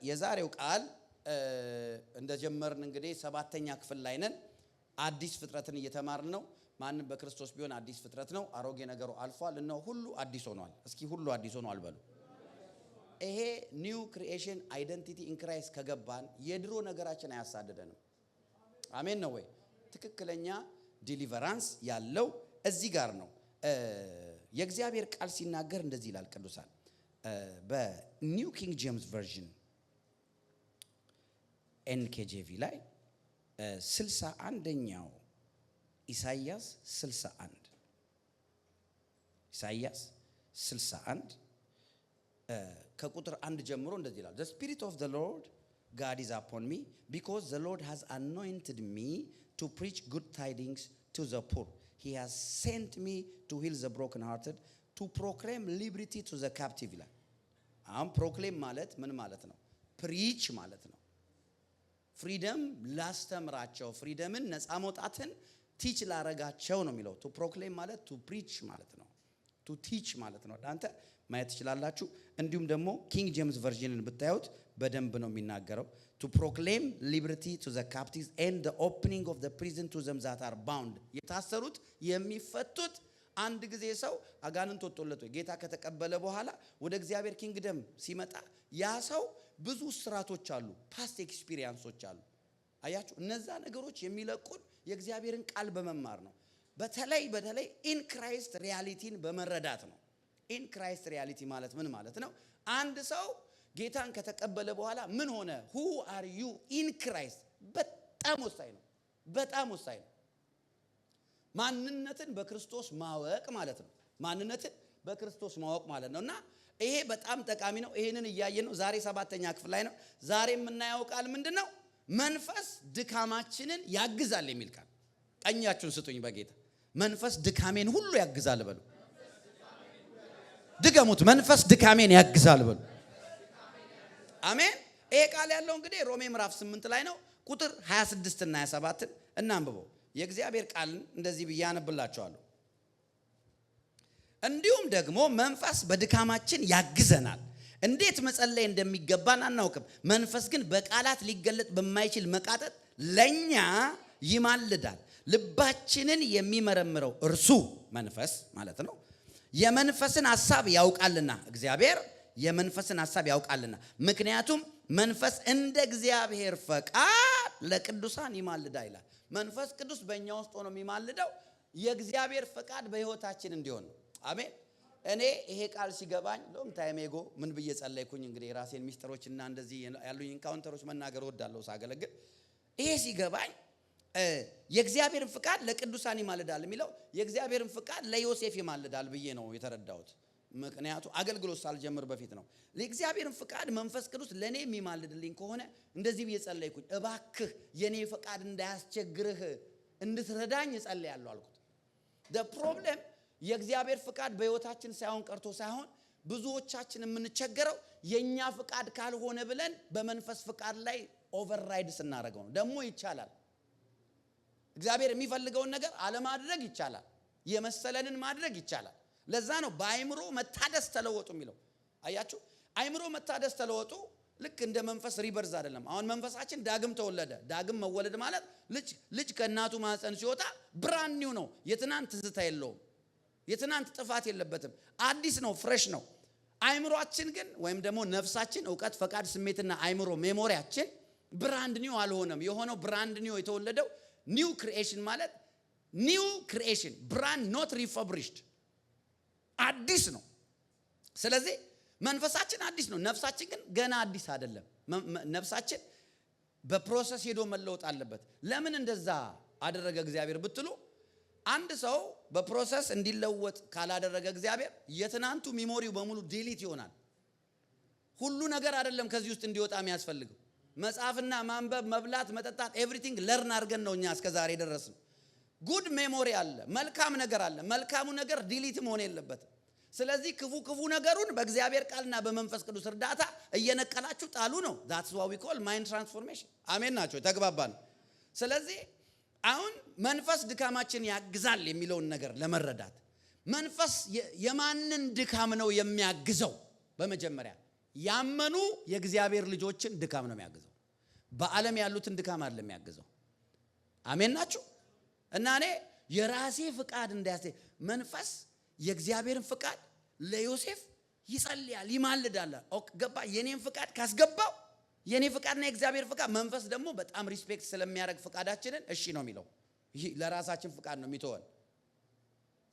የዛሬው ቃል እንደጀመርን እንግዲህ ሰባተኛ ክፍል ላይ ነን። አዲስ ፍጥረትን እየተማርን ነው። ማንም በክርስቶስ ቢሆን አዲስ ፍጥረት ነው። አሮጌ ነገሩ አልፏል እና ሁሉ አዲስ ሆኗል። እስኪ ሁሉ አዲስ ሆኗል በሉ። ይሄ ኒው ክሪኤሽን አይደንቲቲ ኢን ክራይስት ከገባን የድሮ ነገራችን አያሳደደንም። አሜን ነው ወይ? ትክክለኛ ዲሊቨራንስ ያለው እዚህ ጋር ነው። የእግዚአብሔር ቃል ሲናገር እንደዚህ ይላል ቅዱሳን በኒው ኪንግ ጄምስ ቨርዥን ኤንኬጄቪ ላይ 61ኛው ኢሳይያስ 61 ከቁጥር 1 ጀምሮ እንደዚህ ይላል The Spirit of the Lord God is upon me because the Lord has anointed me to preach good tidings to the poor. He has sent me to heal the brokenhearted, to proclaim liberty to the captive. proclaim ማለት ምን ማለት ነው? preach ማለት ነው። ፍሪደም ላስተምራቸው፣ ፍሪደምን ነፃ መውጣትን ቲች ላረጋቸው ነው የሚለው። to proclaim ማለት to preach ማለት ነው። to teach ማለት ነው። አንተ ማየት ትችላላችሁ። እንዲሁም ደግሞ ኪንግ ጄምስ ቨርዥንን ብታዩት በደንብ ነው የሚናገረው to proclaim liberty to the captives and the opening of the prison to them that are bound. የታሰሩት የሚፈቱት አንድ ጊዜ ሰው አጋንንት ወጥቶለት ጌታ ከተቀበለ በኋላ ወደ እግዚአብሔር ኪንግደም ሲመጣ ያ ሰው ብዙ ስራቶች አሉ፣ ፓስት ኤክስፒሪየንሶች አሉ። አያችሁ፣ እነዛ ነገሮች የሚለቁን የእግዚአብሔርን ቃል በመማር ነው። በተለይ ኢን ክራይስት ሪያሊቲን በመረዳት ነው። ኢን ክራይስት ሪያሊቲ ማለት ምን ማለት ነው? አንድ ሰው ጌታን ከተቀበለ በኋላ ምን ሆነ? who are you in Christ? በጣም ወሳኝ ነው። በጣም ወሳኝ ነው። ማንነትን በክርስቶስ ማወቅ ማለት ነው። ማንነትን በክርስቶስ ማወቅ ማለት ነውና ይሄ በጣም ጠቃሚ ነው። ይሄንን እያየን ነው። ዛሬ ሰባተኛ ክፍል ላይ ነው። ዛሬ የምናየው ቃል ምንድነው? መንፈስ ድካማችንን ያግዛል የሚል ቃል። ቀኛችሁን ስጡኝ በጌታ። መንፈስ ድካሜን ሁሉ ያግዛል በሉ። ድገሙት። መንፈስ ድካሜን ያግዛል በሉ። አሜን። ይሄ ቃል ያለው እንግዲህ ሮሜ ምዕራፍ 8 ላይ ነው። ቁጥር 26 እና 27 እናንብበው። የእግዚአብሔር ቃል እንደዚህ ብዬ አነብላችኋለሁ። እንዲሁም ደግሞ መንፈስ በድካማችን ያግዘናል። እንዴት መጸለይ እንደሚገባን አናውቅም። መንፈስ ግን በቃላት ሊገለጥ በማይችል መቃተት ለኛ ይማልዳል። ልባችንን የሚመረምረው እርሱ መንፈስ ማለት ነው የመንፈስን ሐሳብ ያውቃልና። እግዚአብሔር የመንፈስን ሐሳብ ያውቃልና፣ ምክንያቱም መንፈስ እንደ እግዚአብሔር ፈቃድ ለቅዱሳን ይማልዳል ይላል። መንፈስ ቅዱስ በእኛ ውስጥ ሆኖ የሚማልደው የእግዚአብሔር ፈቃድ በህይወታችን እንዲሆን ነው። አሜን። እኔ ይሄ ቃል ሲገባኝ ሎም ታይም ኤጎ ምን ብዬ ጸለይኩኝ? እንግዲህ የራሴን ሚስጥሮችና እንደዚህ ያሉኝ ኢንካውንተሮች መናገር ወዳለሁ ሳገለግል ይሄ ሲገባኝ የእግዚአብሔርን ፍቃድ ለቅዱሳን ይማልዳል የሚለው የእግዚአብሔርን ፍቃድ ለዮሴፍ ይማልዳል ብዬ ነው የተረዳሁት። ምክንያቱ አገልግሎት ሳልጀምር በፊት ነው። ለእግዚአብሔርን ፍቃድ መንፈስ ቅዱስ ለኔ የሚማልድልኝ ከሆነ እንደዚህ ብዬ ጸለይኩኝ፣ እባክህ የኔ ፍቃድ እንዳያስቸግርህ እንድትረዳኝ ጸልያለሁ አልኩት። the problem የእግዚአብሔር ፍቃድ በህይወታችን ሳይሆን ቀርቶ ሳይሆን ብዙዎቻችን የምንቸገረው የኛ ፍቃድ ካልሆነ ብለን በመንፈስ ፍቃድ ላይ ኦቨርራይድ ስናደርገው ነው። ደግሞ ይቻላል። እግዚአብሔር የሚፈልገውን ነገር አለማድረግ ይቻላል። የመሰለንን ማድረግ ይቻላል። ለዛ ነው በአይምሮ መታደስ ተለወጡ የሚለው። አያችሁ፣ አይምሮ መታደስ ተለወጡ ልክ እንደ መንፈስ ሪበርዝ አይደለም። አሁን መንፈሳችን ዳግም ተወለደ። ዳግም መወለድ ማለት ልጅ ከእናቱ ማህፀን ሲወጣ ብራንድ ኒው ነው። የትናንት ትዝታ የለውም። የትናንት ጥፋት የለበትም። አዲስ ነው፣ ፍሬሽ ነው። አይምሮአችን ግን ወይም ደግሞ ነፍሳችን፣ ዕውቀት፣ ፈቃድ፣ ስሜትና አይምሮ ሜሞሪያችን ብራንድ ኒው አልሆነም። የሆነው ብራንድ ኒው የተወለደው ኒው ክሪኤሽን ማለት ኒው ክሪኤሽን ብራንድ ኖት ሪፈብሪሽድ አዲስ ነው። ስለዚህ መንፈሳችን አዲስ ነው። ነፍሳችን ግን ገና አዲስ አይደለም። ነፍሳችን በፕሮሰስ ሄዶ መለወጥ አለበት። ለምን እንደዛ አደረገ እግዚአብሔር ብትሉ አንድ ሰው በፕሮሰስ እንዲለወጥ ካላደረገ እግዚአብሔር የትናንቱ ሚሞሪው በሙሉ ዲሊት ይሆናል። ሁሉ ነገር አይደለም ከዚህ ውስጥ እንዲወጣ የሚያስፈልገው። መጻፍና ማንበብ፣ መብላት፣ መጠጣት ኤቭሪቲንግ ለርን አድርገን ነው እኛ እስከዛሬ ደረስን። ጉድ ሜሞሪ አለ፣ መልካም ነገር አለ። መልካሙ ነገር ዲሊት መሆን የለበትም። ስለዚህ ክፉ ነገሩን በእግዚአብሔር ቃልና በመንፈስ ቅዱስ እርዳታ እየነቀላችሁ ጣሉ ነው። that's what we call mind transformation። አሜን ናቸው፣ ተግባባን። ስለዚህ አሁን መንፈስ ድካማችን ያግዛል የሚለውን ነገር ለመረዳት መንፈስ የማንን ድካም ነው የሚያግዘው? በመጀመሪያ ያመኑ የእግዚአብሔር ልጆችን ድካም ነው የሚያግዘው። በዓለም ያሉትን ድካም አይደለም የሚያግዘው። አሜን ናችሁ? እና እኔ የራሴ ፍቃድ እንዳያስ መንፈስ የእግዚአብሔርን ፍቃድ ለዮሴፍ ይጸልያል፣ ይማልዳል። ገባ? የኔን ፍቃድ ካስገባው የኔ ፍቃድና የእግዚአብሔር ፍቃድ መንፈስ ደግሞ በጣም ሪስፔክት ስለሚያደርግ ፍቃዳችንን እሺ ነው የሚለው። ይሄ ለራሳችን ፍቃድ ነው የሚተወን።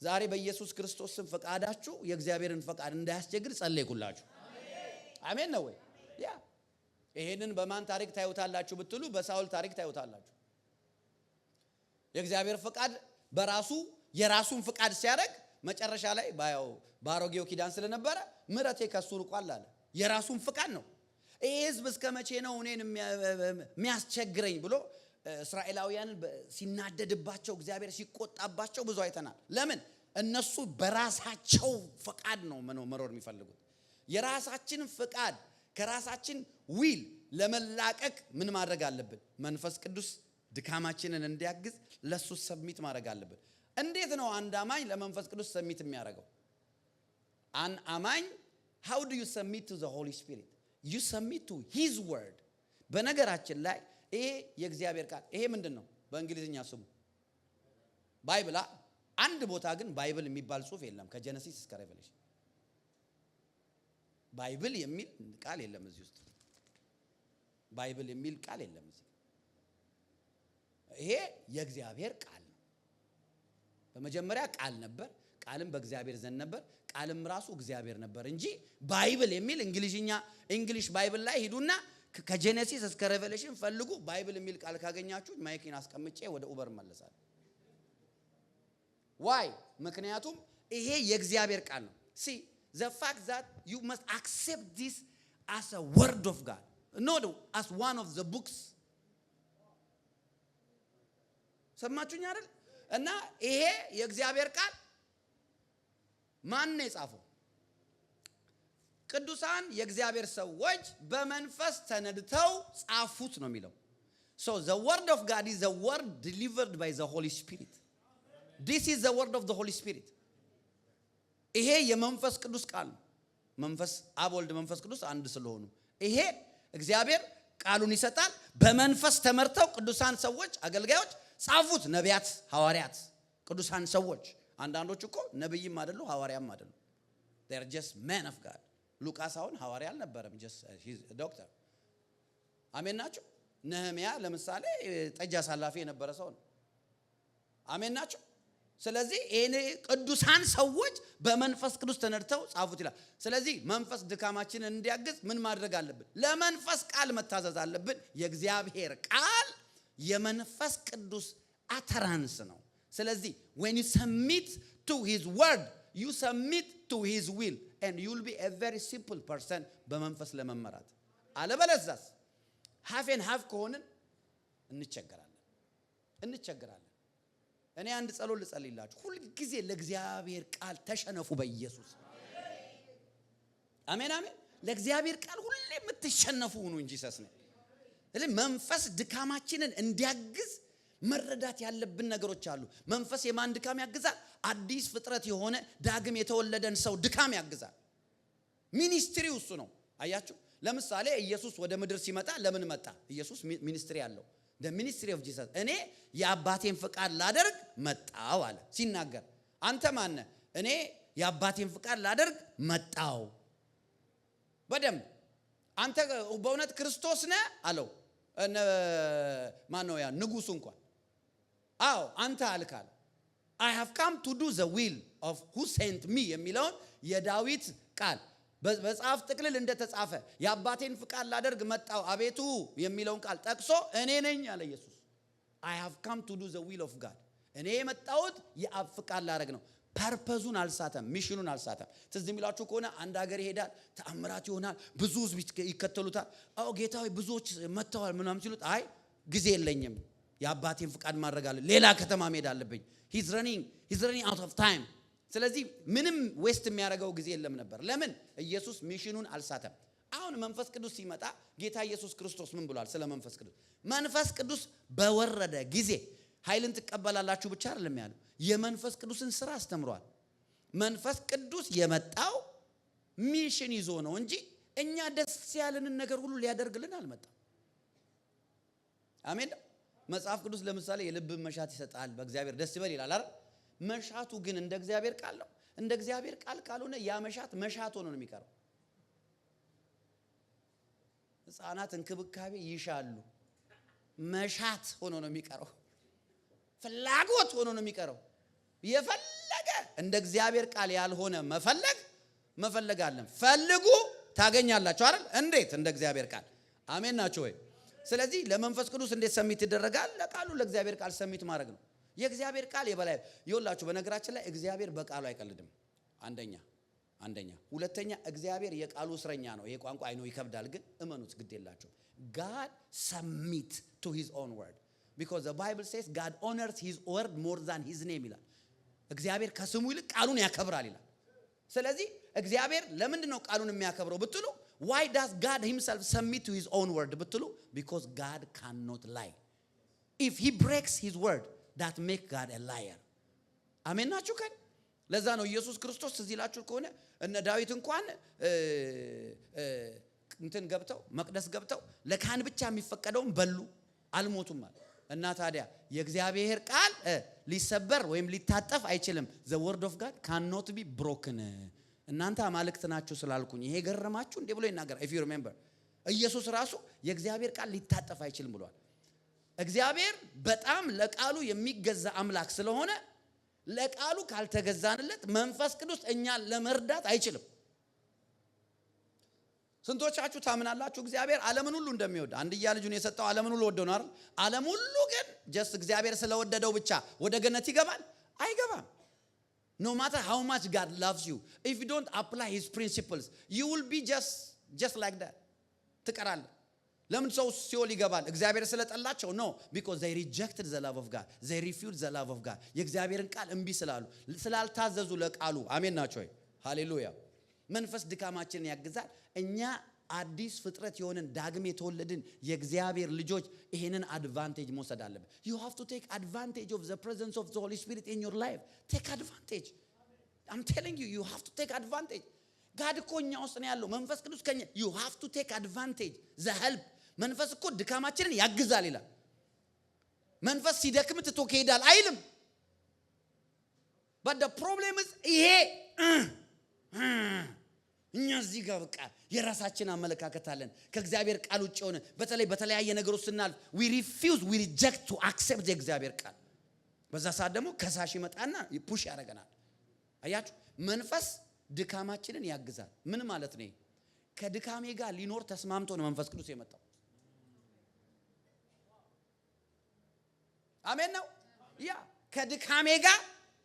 ዛሬ በኢየሱስ ክርስቶስ ስም ፍቃዳችሁ የእግዚአብሔርን ፍቃድ እንዳያስቸግር ጸልይኩላችሁ። አሜን ነው ወይ? ያ ይሄንን በማን ታሪክ ታዩታላችሁ ብትሉ በሳውል ታሪክ ታዩታላችሁ። የእግዚአብሔር ፍቃድ በራሱ የራሱን ፍቃድ ሲያደርግ መጨረሻ ላይ ባሮጌው ኪዳን ስለነበረ ምሕረቴ ከሱ ርቋል አለ። የራሱን ፍቃድ ነው። ይሄ ሕዝብ እስከ መቼ ነው እኔን የሚያስቸግረኝ ብሎ እስራኤላውያንን ሲናደድባቸው እግዚአብሔር ሲቆጣባቸው ብዙ አይተናል። ለምን? እነሱ በራሳቸው ፍቃድ ነው መኖር የሚፈልጉት። የራሳችን ፍቃድ ከራሳችን ዊል ለመላቀቅ ምን ማድረግ አለብን? መንፈስ ቅዱስ ድካማችንን እንዲያግዝ ለሱ ሰብሚት ማድረግ አለብን። እንዴት ነው አንድ አማኝ ለመንፈስ ቅዱስ ሰብሚት የሚያደርገው? አን አማኝ how do you submit to the Holy Spirit? You submit to his word. በነገራችን ላይ ይሄ የእግዚአብሔር ቃል ይሄ ምንድነው? በእንግሊዝኛ ስሙ ባይብል። አንድ ቦታ ግን ባይብል የሚባል ጽሑፍ የለም ከጄኔሲስ እስከ ሬቨሌሽን። ባይብል የሚል ቃል የለም እዚህ ውስጥ። ባይብል የሚል ቃል የለም እዚህ። ይሄ የእግዚአብሔር ቃል ነው። በመጀመሪያ ቃል ነበር፣ ቃልም በእግዚአብሔር ዘንድ ነበር፣ ቃልም ራሱ እግዚአብሔር ነበር እንጂ ባይብል የሚል እንግሊሽ ባይብል ላይ ሂዱና ከጄኔሲስ እስከ ሬቨሌሽን ፈልጉ። ባይብል የሚል ቃል ካገኛችሁ ማይክን አስቀምጬ ወደ ኡበር መለሳለሁ። ዋይ? ምክንያቱም ይሄ የእግዚአብሔር ቃል ነው። the fact that you must accept this as a word of God, not as one of the books. ሰማችሁኝ አይደል? እና ይሄ የእግዚአብሔር ቃል ማን ነው የጻፈው? ቅዱሳን የእግዚአብሔር ሰዎች በመንፈስ ተነድተው ጻፉት ነው የሚለው። so the word of God is a word delivered by the Holy Spirit. This is the word of the Holy Spirit. ይሄ የመንፈስ ቅዱስ ቃል ነው። መንፈስ አብ፣ ወልድ፣ መንፈስ ቅዱስ አንድ ስለሆኑ ይሄ እግዚአብሔር ቃሉን ይሰጣል። በመንፈስ ተመርተው ቅዱሳን ሰዎች አገልጋዮች ጻፉት። ነቢያት፣ ሐዋርያት፣ ቅዱሳን ሰዎች። አንዳንዶች እኮ ነብይም አይደሉ ሐዋርያም አይደሉ። they are just men of God. ሉቃስ አሁን ሐዋርያ አልነበረም፣ just he's a doctor. አሜን ናችሁ? ነህምያ ለምሳሌ ጠጅ አሳላፊ የነበረ ሰው ነው። አሜን ናችሁ? ስለዚህ እኔ ቅዱሳን ሰዎች በመንፈስ ቅዱስ ተነድተው ጻፉት ይላል። ስለዚህ መንፈስ ድካማችንን እንዲያግዝ ምን ማድረግ አለብን? ለመንፈስ ቃል መታዘዝ አለብን። የእግዚአብሔር ቃል የመንፈስ ቅዱስ አተራንስ ነው። ስለዚህ when you submit to his word, you submit to his will and you will be a very simple person በመንፈስ ለመመራት። አለበለዚያስ half and half ከሆንን እንቸገራለን። እኔ አንድ ጸሎት ልጸልይላችሁ። ሁሉ ጊዜ ለእግዚአብሔር ቃል ተሸነፉ በኢየሱስ አሜን። ለእግዚአብሔር ቃል ሁሉ የምትሸነፉ ሁኑ እንጂ ሰስነ ስለዚህ መንፈስ ድካማችንን እንዲያግዝ መረዳት ያለብን ነገሮች አሉ። መንፈስ የማን ድካም ያግዛል? አዲስ ፍጥረት የሆነ ዳግም የተወለደን ሰው ድካም ያግዛል። ሚኒስትሪው እሱ ነው። አያችሁ? ለምሳሌ ኢየሱስ ወደ ምድር ሲመጣ ለምን መጣ? ኢየሱስ ሚኒስትሪ አለው። the ministry of Jesus እኔ የአባቴን ፍቃድ ላደርግ መጣው አለ ሲናገር። አንተ ማን ነህ? እኔ የአባቴን ፍቃድ ላደርግ መጣው። በደምብ አንተ በእውነት ክርስቶስ ነህ አለው። ማን ነው ያ ንጉሱ እንኳን? አዎ አንተ አልካለ። I have come to do the will of who sent me የሚለውን የዳዊት ቃል በመጽሐፍ ጥቅልል እንደተጻፈ የአባቴን ፍቃድ ላደርግ መጣው አቤቱ የሚለውን ቃል ጠቅሶ እኔ ነኝ አለ ኢየሱስ። I have come to do the will of God። እኔ የመጣሁት የአብ ፍቃድ ላደርግ ነው። ፐርፐዙን አልሳተም፣ ሚሽኑን አልሳተም። ትዝ የሚላችሁ ከሆነ አንድ ሀገር ይሄዳል፣ ተአምራት ይሆናል፣ ብዙ ህዝብ ይከተሉታል። አዎ ጌታ ሆይ ብዙዎች መጥተዋል ምናምን ሲሉት አይ ጊዜ የለኝም፣ የአባቴን ፍቃድ ማድረግ አለ፣ ሌላ ከተማ መሄድ አለብኝ። he's running out of time። ስለዚህ ምንም ዌስት የሚያደርገው ጊዜ የለም ነበር። ለምን? ኢየሱስ ሚሽኑን አልሳተም። አሁን መንፈስ ቅዱስ ሲመጣ ጌታ ኢየሱስ ክርስቶስ ምን ብሏል ስለ መንፈስ ቅዱስ? መንፈስ ቅዱስ በወረደ ጊዜ ኃይልን ትቀበላላችሁ ብቻ አይደለም ያለው፣ የመንፈስ ቅዱስን ስራ አስተምሯል። መንፈስ ቅዱስ የመጣው ሚሽን ይዞ ነው እንጂ እኛ ደስ ያለንን ነገር ሁሉ ሊያደርግልን አልመጣም። አሜን። መጽሐፍ ቅዱስ ለምሳሌ የልብን መሻት ይሰጣል፣ በእግዚአብሔር ደስ ይበል ይላል አይደል? መሻቱ ግን እንደ እግዚአብሔር ቃል ነው። እንደ እግዚአብሔር ቃል ካልሆነ ያ መሻት መሻት ሆኖ ነው የሚቀረው። ሕፃናት እንክብካቤ ይሻሉ፣ መሻት ሆኖ ነው የሚቀረው። ፍላጎት ሆኖ ነው የሚቀረው። የፈለገ እንደ እግዚአብሔር ቃል ያልሆነ መፈለግ አለን። ፈልጉ ታገኛላችሁ አይደል? እንዴት? እንደ እግዚአብሔር ቃል። አሜን ናችሁ ወይ? ስለዚህ ለመንፈስ ቅዱስ እንዴት ሰሚት ይደረጋል? ለቃሉ ለእግዚአብሔር ቃል ሰሚት ማድረግ ነው። የእግዚአብሔር ቃል የበላይ ይወላችሁ። በነገራችን ላይ እግዚአብሔር በቃሉ አይቀልድም። አንደኛ ሁለተኛ እግዚአብሔር የቃሉ እስረኛ ነው። ይሄ ቋንቋ አይኖ ይከብዳል፣ ግን እመኑት፣ ግድ የላችሁ። God submit to his own word because the Bible says God honors his word more than his name ይላል። እግዚአብሔር ከስሙ ይልቅ ቃሉን ያከብራል ይላል። ስለዚህ እግዚአብሔር ለምንድን ነው ቃሉን የሚያከብረው ብትሉ why does God himself submit to his own word ብትሉ because God cannot lie. If he breaks his word that make God a liar. አሜን ናችሁ? ከን ለዛ ነው ኢየሱስ ክርስቶስ እዚህ ላችሁ ከሆነ እነ ዳዊት እንኳን እንትን ገብተው መቅደስ ገብተው ለካህን ብቻ የሚፈቀደውን በሉ አልሞቱም ማለት እና ታዲያ የእግዚአብሔር ቃል ሊሰበር ወይም ሊታጠፍ አይችልም። the word of God cannot be broken. እናንተ አማልክት ናችሁ ስላልኩኝ ይሄ ገረማችሁ እንዴ ብሎ ይናገራል። if you remember ኢየሱስ ራሱ የእግዚአብሔር ቃል ሊታጠፍ አይችልም ብሏል። እግዚአብሔር በጣም ለቃሉ የሚገዛ አምላክ ስለሆነ ለቃሉ ካልተገዛንለት መንፈስ ቅዱስ እኛን ለመርዳት አይችልም። ስንቶቻችሁ ታምናላችሁ እግዚአብሔር ዓለምን ሁሉ እንደሚወድ? አንድያ ልጁን የሰጠው ዓለምን ሁሉ ወደው ነው አይደል? ዓለም ሁሉ ግን just እግዚአብሔር ስለወደደው ብቻ ወደ ገነት ይገባል? አይገባም። No matter how much God loves you, if you don't apply his principles, you will be just like that. ትቀራለህ። ለምን ሰው ሲኦል ይገባል? እግዚአብሔር ስለጠላቸው? No, because they rejected the love of God. They refused the love of God. የእግዚአብሔርን ቃል እምቢ ስላልታዘዙ ለቃሉ። አሜን ናቸው ወይ? ሃሌሉያ። መንፈስ ድካማችንን ያግዛል። እኛ አዲስ ፍጥረት የሆነን ዳግም የተወለድን የእግዚአብሔር ልጆች ይሄንን አድቫንቴጅ መውሰድ አለብን። You have to take advantage of the presence of the Holy Spirit in your life. Take advantage. I'm telling you, you have to take advantage. God እኮ እኛ ውስጥ ነው ያለው። መንፈስ ቅዱስ ከኛ you have to take advantage. The help. መንፈስ እኮ ድካማችንን ያግዛል ይላል። መንፈስ ሲደክም ትቶ ከሄዳል አይልም። But the problem is ይሄ እኛ እዚህ ጋር በቃ የራሳችን አመለካከት አለን ከእግዚአብሔር ቃል ውጭ ሆነ በተለያየ ነገሮች ስናልፍ we reject to accept the እግዚአብሔር ቃል። በዛ ሰዓት ደግሞ ከሳሽ ይመጣና ፑሽ ያደርገናል። አያችሁ መንፈስ ድካማችንን ያግዛል። ምን ማለት ነው? ከድካሜ ጋር ሊኖር ተስማምቶ ነው መንፈስ ቅዱስ የመጣው። አሜን ነው። ያ ከድካሜ ጋር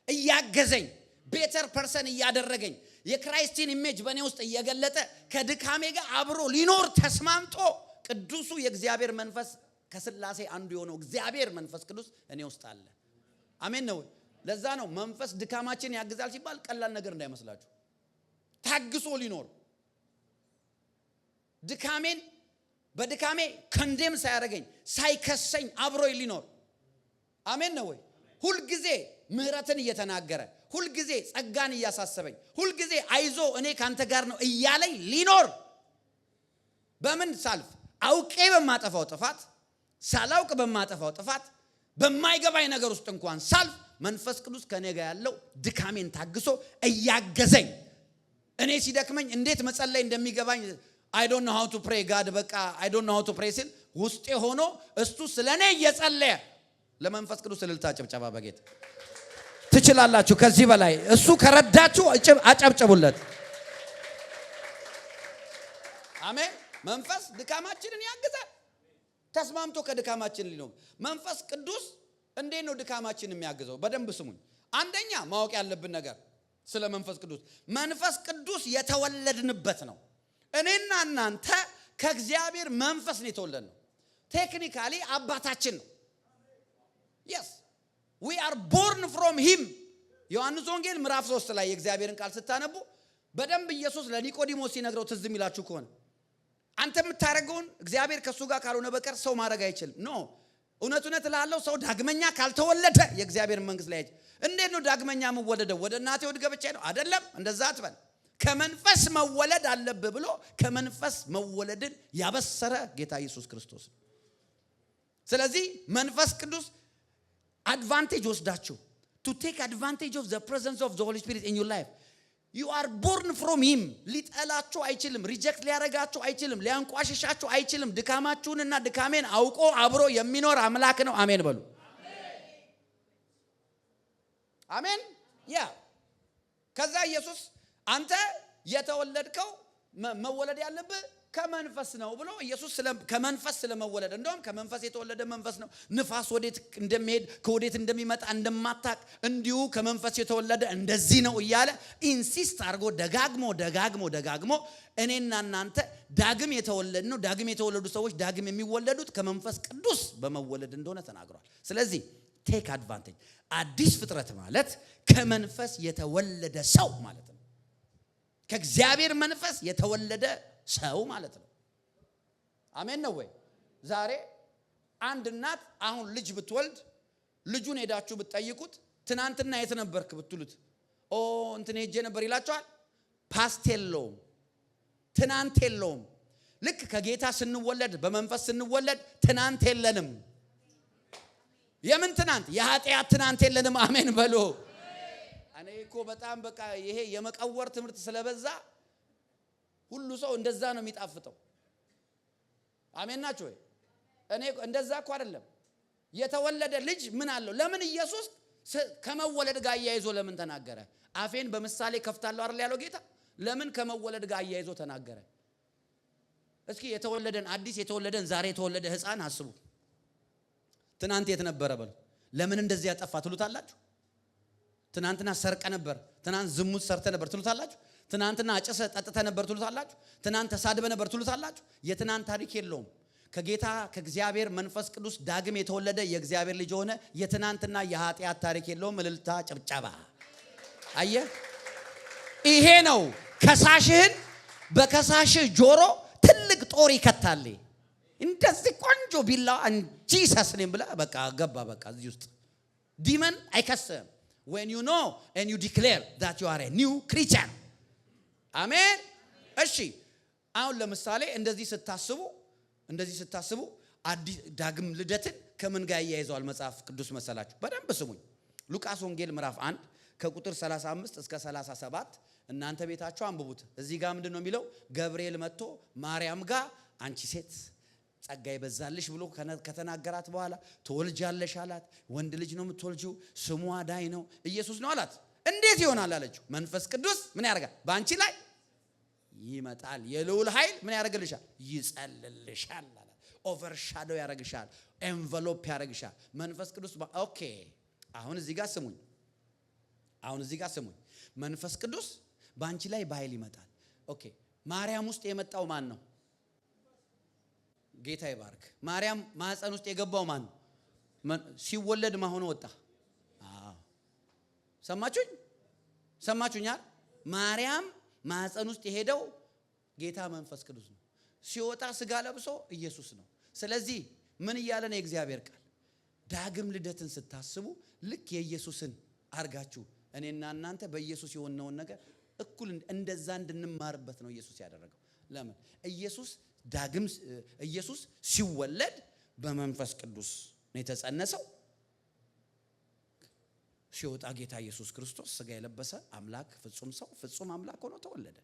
እያገዘኝ ቤተር ፐርሰን እያደረገኝ የክራይስቲን ኢሜጅ በእኔ ውስጥ እየገለጠ ከድካሜ ጋር አብሮ ሊኖር ተስማምቶ ቅዱሱ የእግዚአብሔር መንፈስ ከስላሴ አንዱ የሆነው እግዚአብሔር መንፈስ ቅዱስ እኔ ውስጥ አለ። አሜን ነው። ለዛ ነው መንፈስ ድካማችን ያግዛል ሲባል ቀላል ነገር እንዳይመስላችሁ። ታግሶ ሊኖር በድካሜ ኮንዴም ሳያደርገኝ ሳይከሰኝ አብሮኝ ሊኖር። አሜን ነው ወይ? ሁል ጊዜ ምህረትን እየተናገረ ሁል ጊዜ ጸጋን እያሳሰበኝ ሁል ጊዜ አይዞ እኔ ካንተ ጋር ነው እያለኝ ሊኖር። በምን ሳልፍ? አውቄ በማጠፋው ጥፋት፣ ሳላውቅ በማጠፋው ጥፋት፣ በማይገባኝ ነገር ውስጥ እንኳን ሳልፍ መንፈስ ቅዱስ ከኔ ጋር ያለው ድካሜን ታግሶ እያገዘኝ እኔ ሲደክመኝ እንዴት መጸለይ እንደሚገባኝ I don't know how to pray God በቃ I don't know how to pray ሲል ውስጤ ሆኖ እሱ ስለኔ እየጸለየ ለመንፈስ ቅዱስ እልልታ ጭብጨባ በጌታ ትችላላችሁ። ከዚህ በላይ እሱ ከረዳችሁ አጨብጨቡለት። አሜን። መንፈስ ድካማችንን ያግዛል። ተስማምቶ ከድካማችን ሊኖር መንፈስ ቅዱስ እንዴት ነው ድካማችንን የሚያግዘው? በደንብ ስሙኝ። አንደኛ ማወቅ ያለብን ነገር ስለ መንፈስ ቅዱስ የተወለድንበት ነው። እኔና እናንተ ከእግዚአብሔር መንፈስ ነው የተወለድነው። ቴክኒካሊ አባታችን ነው። yes we are born from him. ዮሐንስ ወንጌል ምዕራፍ 3 ላይ የእግዚአብሔርን ቃል ስታነቡ በደንብ ኢየሱስ ለኒቆዲሞስ ሲነግረው ትዝ የሚላችሁ ከሆነ አንተ የምታረገውን እግዚአብሔር ከሱ ጋር ካልሆነ በቀር ሰው ማድረግ አይችልም። ኖ እውነት እላለሁ ሰው ዳግመኛ ካልተወለደ የእግዚአብሔር መንግስት ላይ እንዴት ነው ዳግመኛ የምወለደው? ወደ እናቴ ወድ ገብቼ ነው አይደለም። እንደዛ አትበል። ከመንፈስ መወለድ አለብህ ብሎ ከመንፈስ መወለድን ያበሰረ ጌታ ኢየሱስ ክርስቶስ። ስለዚህ መንፈስ ቅዱስ advantage ወስዳችሁ to take advantage of the presence of the Holy Spirit in your life. You are born from him. ሊጠላችሁ አይችልም። ሪጀክት ሊያረጋችሁ አይችልም። ሊያንቋሽሻችሁ አይችልም። ድካማችሁንና ድካሜን አውቆ አብሮ የሚኖር አምላክ ነው። አሜን በሉ። አሜን። ያ ከዛ ኢየሱስ አንተ የተወለድከው መወለድ ያለብህ ከመንፈስ ነው ብሎ ኢየሱስ ከመንፈስ ስለመወለድ እንደውም ከመንፈስ የተወለደ መንፈስ ነው። ንፋስ ወዴት እንደሚሄድ ከወዴት እንደሚመጣ እንደማታቅ እንዲሁ ከመንፈስ የተወለደ እንደዚህ ነው እያለ ኢንሲስት አድርጎ ደጋግሞ እኔና እናንተ ዳግም የተወለድ ነው። ዳግም የተወለዱ ሰዎች ዳግም የሚወለዱት ከመንፈስ ቅዱስ በመወለድ እንደሆነ ተናግሯል። ስለዚህ ቴክ አድቫንቴጅ። አዲስ ፍጥረት ማለት ከመንፈስ የተወለደ ሰው ማለት ነው። ከእግዚአብሔር መንፈስ የተወለደ ሰው ማለት ነው። አሜን ነው ወይ? ዛሬ አንድ እናት አሁን ልጅ ብትወልድ ልጁን ሄዳችሁ ብትጠይቁት ትናንትና የት ነበርክ ብትሉት እንትን ሄጄ ነበር ይላችኋል። ፓስት የለውም፣ ትናንት የለውም። ልክ ከጌታ ስንወለድ በመንፈስ ስንወለድ ትናንት የለንም። የምን ትናንት? የኃጢአት ትናንት የለንም። አሜን በሉ። እኔ እኮ በጣም በቃ ይሄ የመቀወር ትምህርት ስለበዛ ሁሉ ሰው እንደዛ ነው የሚጣፍጠው። አሜን ናችሁ ወይ? እኔ እንደዛ እኮ አይደለም። የተወለደ ልጅ ምን አለው? ለምን ኢየሱስ ከመወለድ ጋር አያይዞ ለምን ተናገረ? አፌን በምሳሌ ከፍታለሁ አይደል ያለው ጌታ። ለምን ከመወለድ ጋር አያይዞ ተናገረ? እስኪ የተወለደን አዲስ የተወለደን ዛሬ የተወለደ ሕፃን አስቡ። ትናንት የት ነበረ በሉ። ለምን እንደዚህ ያጠፋ ትሉታላችሁ? ትናንትና ሰርቀ ነበር፣ ትናንት ዝሙት ሰርተ ነበር ትሉታላችሁ? ትናንትና አጨሰ ጠጥተ ነበር ትሉታላችሁ? ትናንት ተሳድበ ነበር ትሉታላችሁ? የትናንት ታሪክ የለውም። ከጌታ ከእግዚአብሔር መንፈስ ቅዱስ ዳግም የተወለደ የእግዚአብሔር ልጅ ሆነ የትናንትና የኃጢአት ታሪክ የለውም። እልልታ ጭብጨባ። አየ ይሄ ነው ከሳሽህን በከሳሽህ ጆሮ ትልቅ ጦር ይከታል። እንደዚህ ቆንጆ ቢላ እንጂ ሰስኔም ብለ በቃ ገባ። በቃ እዚህ ውስጥ ዲመን አይከስም። when you know and you declare that you are a new creature. አሜን። እሺ አሁን ለምሳሌ እንደዚህ ስታስቡ አዲስ ዳግም ልደትን ከምን ጋር ያያይዘዋል መጽሐፍ ቅዱስ መሰላችሁ? በደንብ ስሙኝ። ሉቃስ ወንጌል ምዕራፍ 1 ከቁጥር 35 እስከ 37 እናንተ ቤታችሁ አንብቡት። እዚህ ጋር ምንድነው የሚለው? ገብርኤል መጥቶ ማርያም ጋር አንቺ ሴት ጸጋ ይበዛልሽ ብሎ ከተናገራት በኋላ ትወልጃለሽ አላት። ወንድ ልጅ ነው የምትወልጂው፣ ስሙ አዳኝ ነው፣ ኢየሱስ ነው አላት። እንዴት ይሆናል አለችው። መንፈስ ቅዱስ ምን ያደርጋል? በአንቺ ላይ ይመጣል፣ የልዑል ኃይል ምን ያደርግልሻል? ይጸልልሻል አላት። ኦቨርሻዶ ያደርግሻል፣ ኤንቨሎፕ ያደርግሻል መንፈስ ቅዱስ። ኦኬ አሁን እዚህ ጋር ስሙኝ። መንፈስ ቅዱስ በአንቺ ላይ በኃይል ይመጣል። ኦኬ ማርያም ውስጥ የመጣው ማን ነው? ጌታ ይባርክ። ማርያም ማህፀን ውስጥ የገባው ማን ነው? ሲወለድ ማሆኑ ወጣ። ሰማችሁኛል? ማርያም ማህፀን ውስጥ የሄደው ጌታ መንፈስ ቅዱስ ነው። ሲወጣ ስጋ ለብሶ ኢየሱስ ነው። ስለዚህ ምን እያለ ነው የእግዚአብሔር ቃል? ዳግም ልደትን ስታስቡ ልክ የኢየሱስን አርጋችሁ እኔና እናንተ በኢየሱስ የሆነውን ነገር እኩል እንደዛ እንድንማርበት ነው ኢየሱስ ያደረገው። ለምን? ኢየሱስ ሲወለድ በመንፈስ ቅዱስ ነው የተጸነሰው። ሲወጣ ጌታ ኢየሱስ ክርስቶስ ስጋ የለበሰ አምላክ ፍጹም ሰው ፍጹም አምላክ ሆኖ ተወለደ።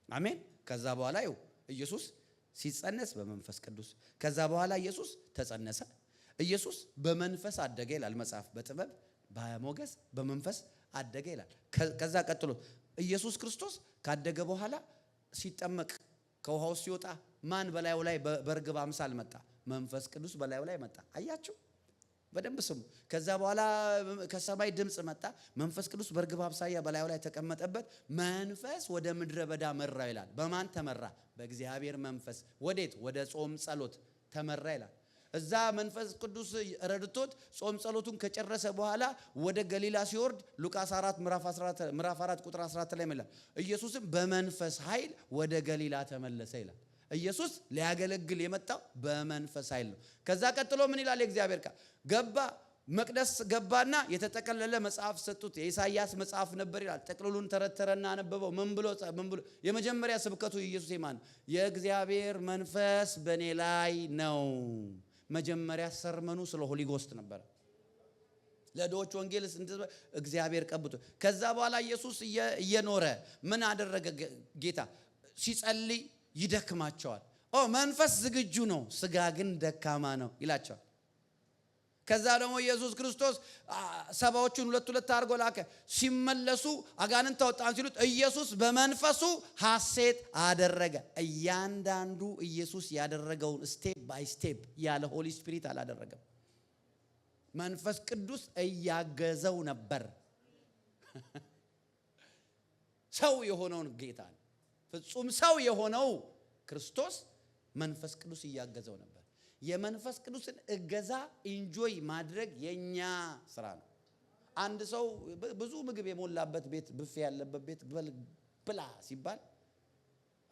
አሜን። ከዛ በኋላ ኢየሱስ ሲጸነስ በመንፈስ ቅዱስ፣ ከዛ በኋላ ኢየሱስ ተጸነሰ። ኢየሱስ በመንፈስ አደገ ይላል መጽሐፍ። በጥበብ በሞገስ በመንፈስ አደገ ይላል። ከዛ ቀጥሎ ኢየሱስ ክርስቶስ ካደገ በኋላ ሲጠመቅ ከውሃው ሲወጣ ማን በላዩ ላይ በርግብ አምሳል መጣ? መንፈስ ቅዱስ በላዩ ላይ መጣ። አያችሁ? በደንብ ስሙ። ከዛ በኋላ ከሰማይ ድምጽ መጣ። መንፈስ ቅዱስ በርግብ አምሳያ በላዩ ላይ ተቀመጠበት። መንፈስ ወደ ምድረ በዳ መራ ይላል። በማን ተመራ? በእግዚአብሔር መንፈስ። ወዴት? ወደ ጾም ጸሎት ተመራ ይላል። እዛ መንፈስ ቅዱስ ረድቶት ጾም ጸሎቱን ከጨረሰ በኋላ ወደ ገሊላ ሲወርድ ሉቃስ 4 ምዕራፍ 4 ቁጥር 14 ላይ ይላል ኢየሱስም በመንፈስ ኃይል ወደ ገሊላ ተመለሰ ይላል። ኢየሱስ ሊያገለግል የመጣው በመንፈስ ኃይል ነው። ከዛ ቀጥሎ ምን ይላል የእግዚአብሔር ቃል? ገባ መቅደስ ገባና የተጠቀለለ መጽሐፍ ሰጡት። የኢሳይያስ መጽሐፍ ነበር ይላል። ጥቅልሉን ተረተረና አነበበው። ምን ብሎ የመጀመሪያ ስብከቱ ኢየሱስ የማን የእግዚአብሔር መንፈስ በእኔ ላይ ነው። መጀመሪያ ሰርመኑ ስለ ሆሊ ጎስት ነበር። ለዶች ወንጌል እግዚአብሔር ቀብቶ ከዛ በኋላ ኢየሱስ እየኖረ ምን አደረገ? ጌታ ሲጸልይ ይደክማቸዋል። መንፈስ ዝግጁ ነው፣ ስጋ ግን ደካማ ነው ይላቸዋል። ከዛ ደግሞ ኢየሱስ ክርስቶስ ሰባዎቹን ሁለት አድርጎ ላከ። ሲመለሱ አጋንንት አወጣን ሲሉት ኢየሱስ በመንፈሱ ሐሴት አደረገ። እያንዳንዱ ኢየሱስ ያደረገውን ስቴፕ ባይ ስቴፕ ያለ ሆሊ ስፒሪት አላደረገም። መንፈስ ቅዱስ እያገዘው ነበር። ሰው የሆነውን ጌታ ፍጹም ሰው የሆነው ክርስቶስ መንፈስ ቅዱስ እያገዘው ነበር። የመንፈስ ቅዱስን እገዛ ኢንጆይ ማድረግ የኛ ስራ ነው። አንድ ሰው ብዙ ምግብ የሞላበት ቤት ብፌ ያለበት ቤት ብላ ሲባል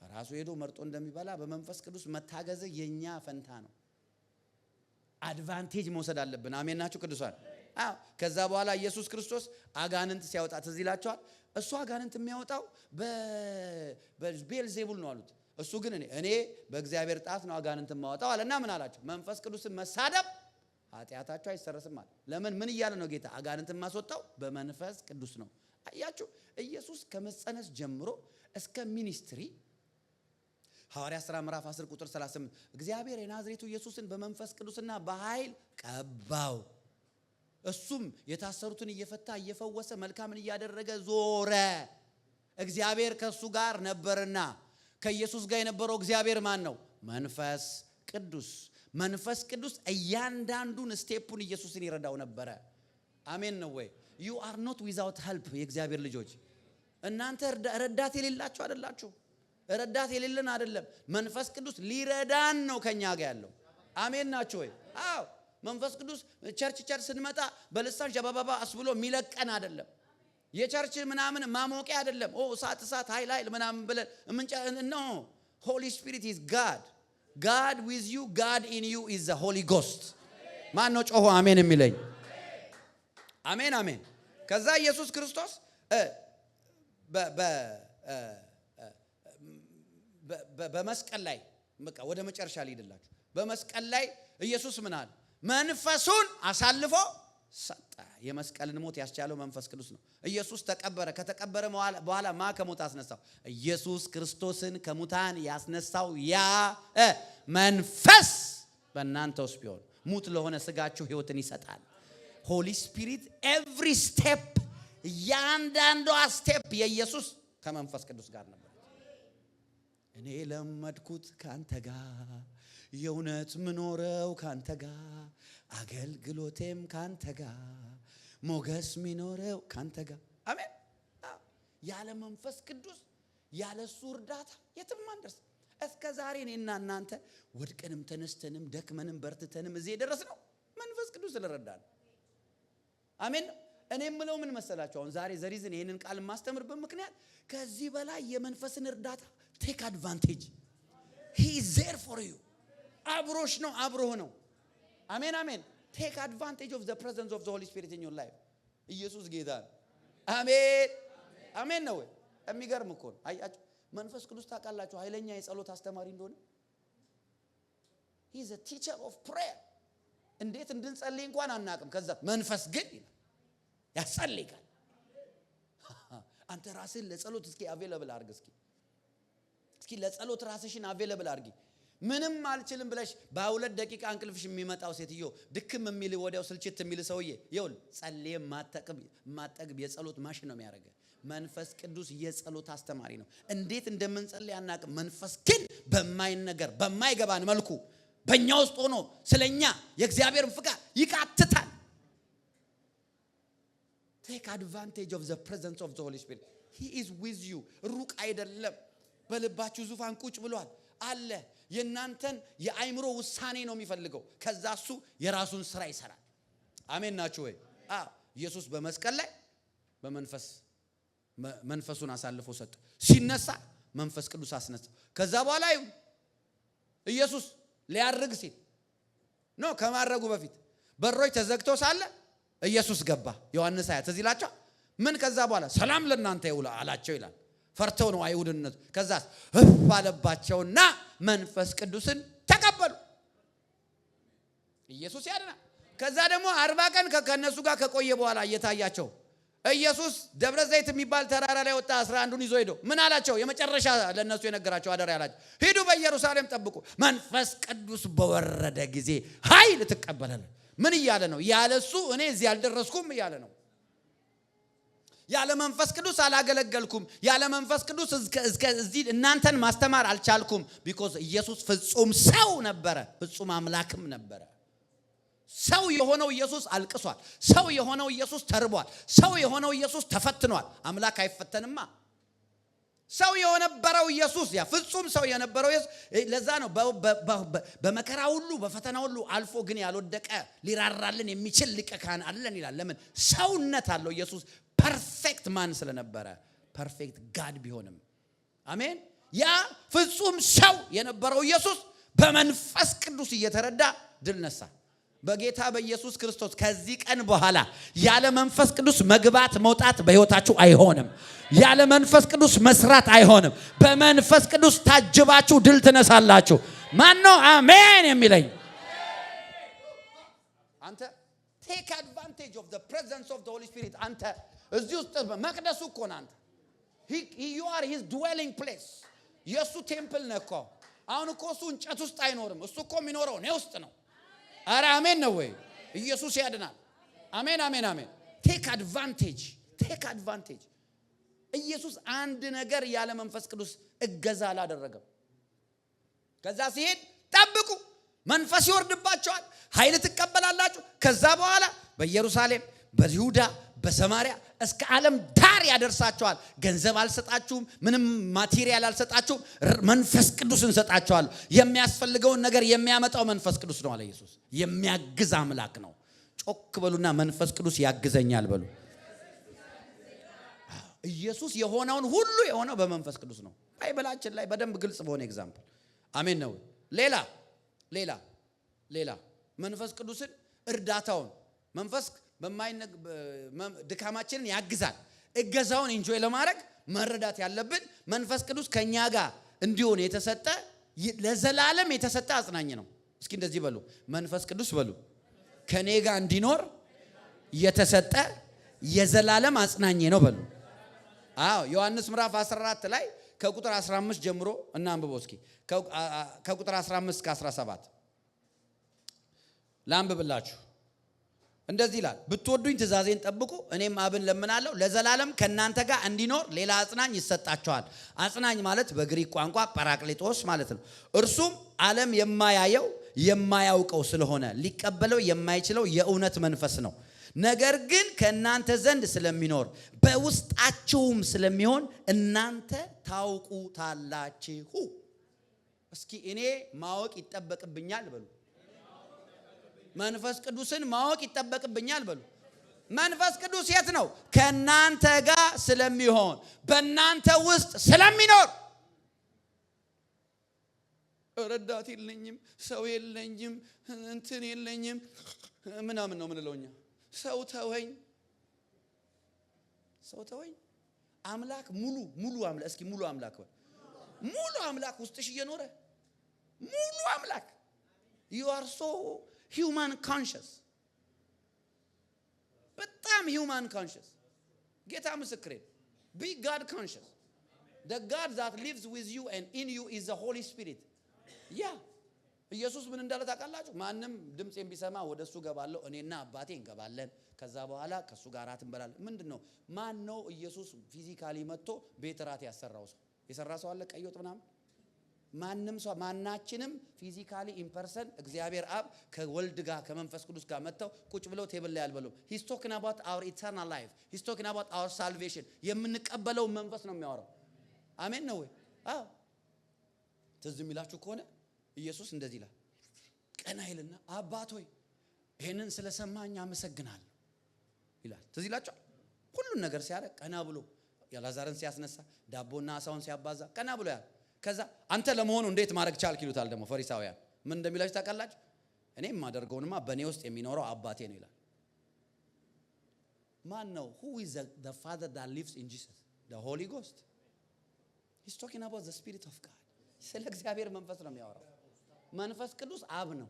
ራሱ ሄዶ መርጦ እንደሚበላ በመንፈስ ቅዱስ መታገዝ የኛ ፈንታ ነው። አድቫንቴጅ መውሰድ አለብን። አሜን ናችሁ ቅዱሳን? ከዛ በኋላ ኢየሱስ ክርስቶስ አጋንንት ሲያወጣ ትዝ ይላችኋል። እሱ አጋንንት የሚያወጣው በቤልዜቡል ነው አሉት። እሱ ግን እኔ በእግዚአብሔር ጣት ነው አጋንንት ማወጣው አለና ምን አላቸው? መንፈስ ቅዱስን መሳደብ ኃጢአታቸው አይሰረስም አለ። ለምን ምን እያለ ነው ጌታ? አጋንንት ማስወጣው በመንፈስ ቅዱስ ነው። አያችሁ ኢየሱስ ከመጸነስ ጀምሮ እስከ ሚኒስትሪ ሐዋርያ ሥራ ምዕራፍ 10 ቁጥር 38 እግዚአብሔር የናዝሬቱ ኢየሱስን በመንፈስ ቅዱስና በኃይል ቀባው፣ እሱም የታሰሩትን እየፈታ እየፈወሰ መልካምን እያደረገ ዞረ። እግዚአብሔር ከሱ ጋር ነበርና። ከኢየሱስ ጋር የነበረው እግዚአብሔር ማን ነው? መንፈስ ቅዱስ። መንፈስ ቅዱስ እያንዳንዱን ስቴፑን ኢየሱስን ይረዳው ነበረ። አሜን ነው ወይ? you are not without help የእግዚአብሔር ልጆች። እናንተ ረዳት የሌላችሁ አይደላችሁ። ረዳት የሌለን አይደለም። መንፈስ ቅዱስ ሊረዳን ነው ከኛ ጋር ያለው። አሜን ናችሁ ወይ? አዎ መንፈስ ቅዱስ ቸርች ስንመጣ በልሳን ጀባባባ አስብሎ የሚለቀን አይደለም። የቸርች ምናምን ማሞቂያ አይደለም። እሳት ኃይል ምናምን ብለን no, Holy Spirit is God with you, God in you is the Holy Ghost። ማን ነው ጮሆ አሜን የሚለኝ? አሜን። ከዛ ኢየሱስ ክርስቶስ በመስቀል ላይ በቃ ወደ መጨረሻ ልሂድላችሁ። በመስቀል ላይ ኢየሱስ ምን አለ? መንፈሱን አሳልፎ ሰጠ። የመስቀልን ሞት ያስቻለው መንፈስ ቅዱስ ነው። ኢየሱስ ተቀበረ። ከተቀበረ በኋላ ማ ከሞት አስነሳው? ኢየሱስ ክርስቶስን ከሙታን ያስነሳው ያ መንፈስ በእናንተ ውስጥ ቢሆን ሙት ለሆነ ስጋችሁ ሕይወትን ይሰጣል። ሆሊ ስፒሪት ኤቭሪ ስቴፕ ያንዳንዷ ስቴፕ የኢየሱስ ከመንፈስ ቅዱስ ጋር ነበር። እኔ ለመድኩት ካንተ ጋር የእውነት ምኖረው ካንተ ጋር አገልግሎቴም ካንተ ጋር ሞገስ ሚኖረው ካንተ ጋር። አሜን። ያለ መንፈስ ቅዱስ ያለ እሱ እርዳታ የትም አንደርስ። እስከ ዛሬ እኔና እናንተ ወድቀንም ተነስተንም ደክመንም በርትተንም እዚህ የደረስነው መንፈስ ቅዱስ ስለረዳን። አሜን። እኔ የምለው ምን መሰላችሁ? አሁን ዛሬ ዘሪዝን ይሄንን ቃል ማስተምርበት ምክንያት ከዚህ በላይ የመንፈስን እርዳታ ቴክ አድቫንቴጅ። he is there for you። አብሮሽ ነው፣ አብሮህ ነው። አሜን። take advantage of the presence of the Holy Spirit in your life። ኢየሱስ ጌታ ነው። አሜን ነው። የሚገርም እኮ ነው። አያችሁ መንፈስ ቅዱስ ታውቃላችሁ ኃይለኛ የጸሎት አስተማሪ እንደሆነ። he is a teacher of prayer። እንዴት እንድንጸልይ እንኳን አናውቅም። ከዛ መንፈስ ግን ያጸልይካል። አንተ ራስህን ለጸሎት እስኪ አቬለብል አድርግ። እስኪ ለጸሎት ራስሽን አቬለብል አድርጊ። ምንም አልችልም ብለሽ በሁለት ደቂቃ እንቅልፍሽ የሚመጣው ሴትዮ ድክም የሚል ወዲያው ስልችት የሚል ሰውዬ ይውል ጸልዬ ማጠግብ የጸሎት ማሽን ነው የሚያደርገው። መንፈስ ቅዱስ የጸሎት አስተማሪ ነው። እንዴት እንደምንጸልይ አናውቅም። መንፈስ ግን በማይነገር በማይገባን መልኩ በእኛ ውስጥ ሆኖ ስለኛ የእግዚአብሔርን ፍቃድ ይቃትታል። take advantage of the presence of the Holy Spirit። he is with you። ሩቅ አይደለም። በልባችሁ ዙፋን ቁጭ ብሏል አለ። የናንተን የአይምሮ ውሳኔ ነው የሚፈልገው። ከዛ እሱ የራሱን ስራ ይሰራል። አሜን ናችሁ ወይ? ኢየሱስ በመስቀል ላይ መንፈሱን አሳልፎ ሰጠ። ሲነሳ መንፈስ ቅዱስ አስነሳ። ከዛ በኋላ ኢየሱስ ሊያርግ ሲል ነው ከማረጉ በፊት በሮች ተዘግተው ሳለ ኢየሱስ ገባ። ዮሐንስ 20 እዚህ ላቻ ምን ከዛ በኋላ ሰላም ለእናንተ ይውላ አላቸው ይላል። ፈርተው ነው አይሁድነት። ከዛስ እፍ አለባቸውና መንፈስ ቅዱስን ተቀበሉ። ኢየሱስ ያድናል። ከዛ ደግሞ 40 ቀን ከነሱ ጋር ከቆየ በኋላ እየታያቸው ኢየሱስ ደብረ ዘይት የሚባል ተራራ ላይ ወጣ። 11ን ይዞ ሄዶ ምን አላቸው? የመጨረሻ ለነሱ የነገራቸው አደራ ያላቸው ሂዱ በኢየሩሳሌም ጠብቁ፣ መንፈስ ቅዱስ በወረደ ጊዜ ኃይል ትቀበላላችሁ። ምን እያለ ነው? ያለሱ እኔ እዚህ አልደረስኩም እያለ ነው። ያለ መንፈስ ቅዱስ አላገለገልኩም። ያለ መንፈስ ቅዱስ እዚህ እናንተን ማስተማር አልቻልኩም። ቢኮዝ ኢየሱስ ፍጹም ሰው ነበረ፣ ፍጹም አምላክም ነበረ። ሰው የሆነው ኢየሱስ አልቅሷል። ሰው የሆነው ኢየሱስ ተርቧል። ሰው የሆነው ኢየሱስ ተፈትኗል። አምላክ አይፈተንማ። ሰው የነበረው ኢየሱስ ያ ፍጹም ሰው የነበረው ኢየሱስ ለዛ ነው በመከራ ሁሉ በፈተና ሁሉ አልፎ ግን ያልወደቀ ሊራራልን የሚችል ሊቀ ካህን አለን ይላል። ለምን? ሰውነት አለው ኢየሱስ ፐርፌክት ማን ስለነበረ፣ ፐርፌክት ጋድ ቢሆንም አሜን። ያ ፍጹም ሰው የነበረው ኢየሱስ በመንፈስ ቅዱስ እየተረዳ ድል ነሳ። በጌታ በኢየሱስ ክርስቶስ ከዚህ ቀን በኋላ ያለ መንፈስ ቅዱስ መግባት መውጣት በህይወታችሁ አይሆንም። ያለ መንፈስ ቅዱስ መስራት አይሆንም። በመንፈስ ቅዱስ ታጅባችሁ ድል ትነሳላችሁ። ማን ነው አሜን የሚለኝ? አንተ take advantage of the presence of the Holy Spirit። አንተ እዚህ ውስጥ መቅደሱ እኮ ነው። አንተ you are his dwelling place። የሱ ቴምፕል ነህ እኮ። አሁን እኮ እሱ እንጨት ውስጥ አይኖርም። እሱ እኮ የሚኖረው ነው ውስጥ ነው። አረ አሜን ነው ወይ? ኢየሱስ ያድናል። አሜን አሜን አሜን። take advantage። ኢየሱስ አንድ ነገር ያለ መንፈስ ቅዱስ እገዛ አላደረገም። ከዛ ሲሄድ ጠብቁ፣ መንፈስ ይወርድባቸዋል፣ ኃይል ትቀበላላችሁ። ከዛ በኋላ በኢየሩሳሌም በይሁዳ በሰማሪያ እስከ ዓለም ዳር ያደርሳቸዋል። ገንዘብ አልሰጣችሁም፣ ምንም ማቴሪያል አልሰጣችሁም፣ መንፈስ ቅዱስ እንሰጣቸዋል። የሚያስፈልገውን ነገር የሚያመጣው መንፈስ ቅዱስ ነው አለ ኢየሱስ። የሚያግዝ አምላክ ነው። ጮክ በሉና መንፈስ ቅዱስ ያግዘኛል በሉ። ኢየሱስ የሆነውን ሁሉ የሆነው በመንፈስ ቅዱስ ነው። ባይበላችን ላይ በደንብ ግልጽ በሆነ ኤግዛምፕል አሜን ነው። ሌላ መንፈስ ቅዱስን እርዳታውን መንፈስ ድካማችንን ያግዛል። እገዛውን ኢንጆይ ለማድረግ መረዳት ያለብን መንፈስ ቅዱስ ከኛ ጋር እንዲሆን የተሰጠ ለዘላለም የተሰጠ አጽናኝ ነው። እስኪ እንደዚህ በሉ፣ መንፈስ ቅዱስ በሉ ከኔ ጋር እንዲኖር የተሰጠ የዘላለም አጽናኝ ነው በሉ። አዎ ዮሐንስ ምዕራፍ 14 ላይ ከቁጥር 15 ጀምሮ እናንብበው እስኪ። ከቁጥር 15 እስከ 17 ላንብብላችሁ። እንደዚህ ይላል፣ ብትወዱኝ ትእዛዜን ጠብቁ፣ እኔም አብን ለምናለሁ ለዘላለም ከናንተ ጋር እንዲኖር ሌላ አጽናኝ ይሰጣቸዋል። አጽናኝ ማለት በግሪክ ቋንቋ ጳራቅሊጦስ ማለት ነው። እርሱም ዓለም የማያየው የማያውቀው ስለሆነ ሊቀበለው የማይችለው የእውነት መንፈስ ነው። ነገር ግን ከናንተ ዘንድ ስለሚኖር በውስጣችሁም ስለሚሆን እናንተ ታውቁታላችሁ። እስኪ እኔ ማወቅ ይጠበቅብኛል በሉ። መንፈስ ቅዱስን ማወቅ ይጠበቅብኛል በሉ። መንፈስ ቅዱስ የት ነው? ከናንተ ጋር ስለሚሆን በእናንተ ውስጥ ስለሚኖር። ረዳት የለኝም፣ ሰው የለኝም፣ እንትን የለኝም ምናምን ነው ምንለውኛ። ሰው ተወኝ። አምላክ ሙሉ አምላክ። እስኪ ሙሉ አምላክ በል። ሙሉ አምላክ ውስጥሽ እየኖረ ሙሉ አምላክ you are so human conscious። በጣም human conscious። ጌታ ምስክሬ be God conscious። the God that lives with you and in you is the Holy Spirit። ኢየሱስ ምን እንዳለ ታውቃላችሁ? ማንም ድምጼን ቢሰማ ወደሱ ገባለሁ፣ እኔና አባቴ እንገባለን፣ ከዛ በኋላ ከሱ ጋር ራት እንበላለን። ምንድነው? ማን ነው ኢየሱስ ፊዚካሊ መጥቶ ቤት ራት ያሰራው ሰው? የሰራ ሰው አለ? ቀይወጥ ምናምን ማንም ሰው ማናችንም ፊዚካሊ ኢን ፐርሰን እግዚአብሔር አብ ከወልድ ጋር ከመንፈስ ቅዱስ ጋር መጥተው ቁጭ ብለው ቴብል ላይ አልበሉም። he's talking about our eternal life። he's talking about our salvation። የምንቀበለው መንፈስ ነው የሚያወራው። አሜን ነው ወይ? አዎ። ትዝ የሚላችሁ ከሆነ ኢየሱስ እንደዚህ ይላል፣ ቀና ይልና አባት ሆይ ይሄንን ስለሰማኝ አመሰግናለሁ ይላል። ትዝ ይላችኋል። ሁሉን ነገር ሲያደርግ ቀና ብሎ ያላዛርን ሲያስነሳ ዳቦና አሳውን ሲያባዛ ቀና ብሎ ያለ። ከዛ አንተ ለመሆኑ እንዴት ማድረግ ቻልክ ይሉታል ደግሞ ፈሪሳውያን። ምን እንደሚላችሁ ታውቃላችሁ? እኔ የማደርገውንማ በእኔ ውስጥ የሚኖረው አባቴ ነው ይላል። ማን ነው? who is the father that lives in Jesus? the Holy Ghost. he's talking about the Spirit of God. ስለ እግዚአብሔር መንፈስ ነው የሚያወራው። መንፈስ ቅዱስ አብ ነው።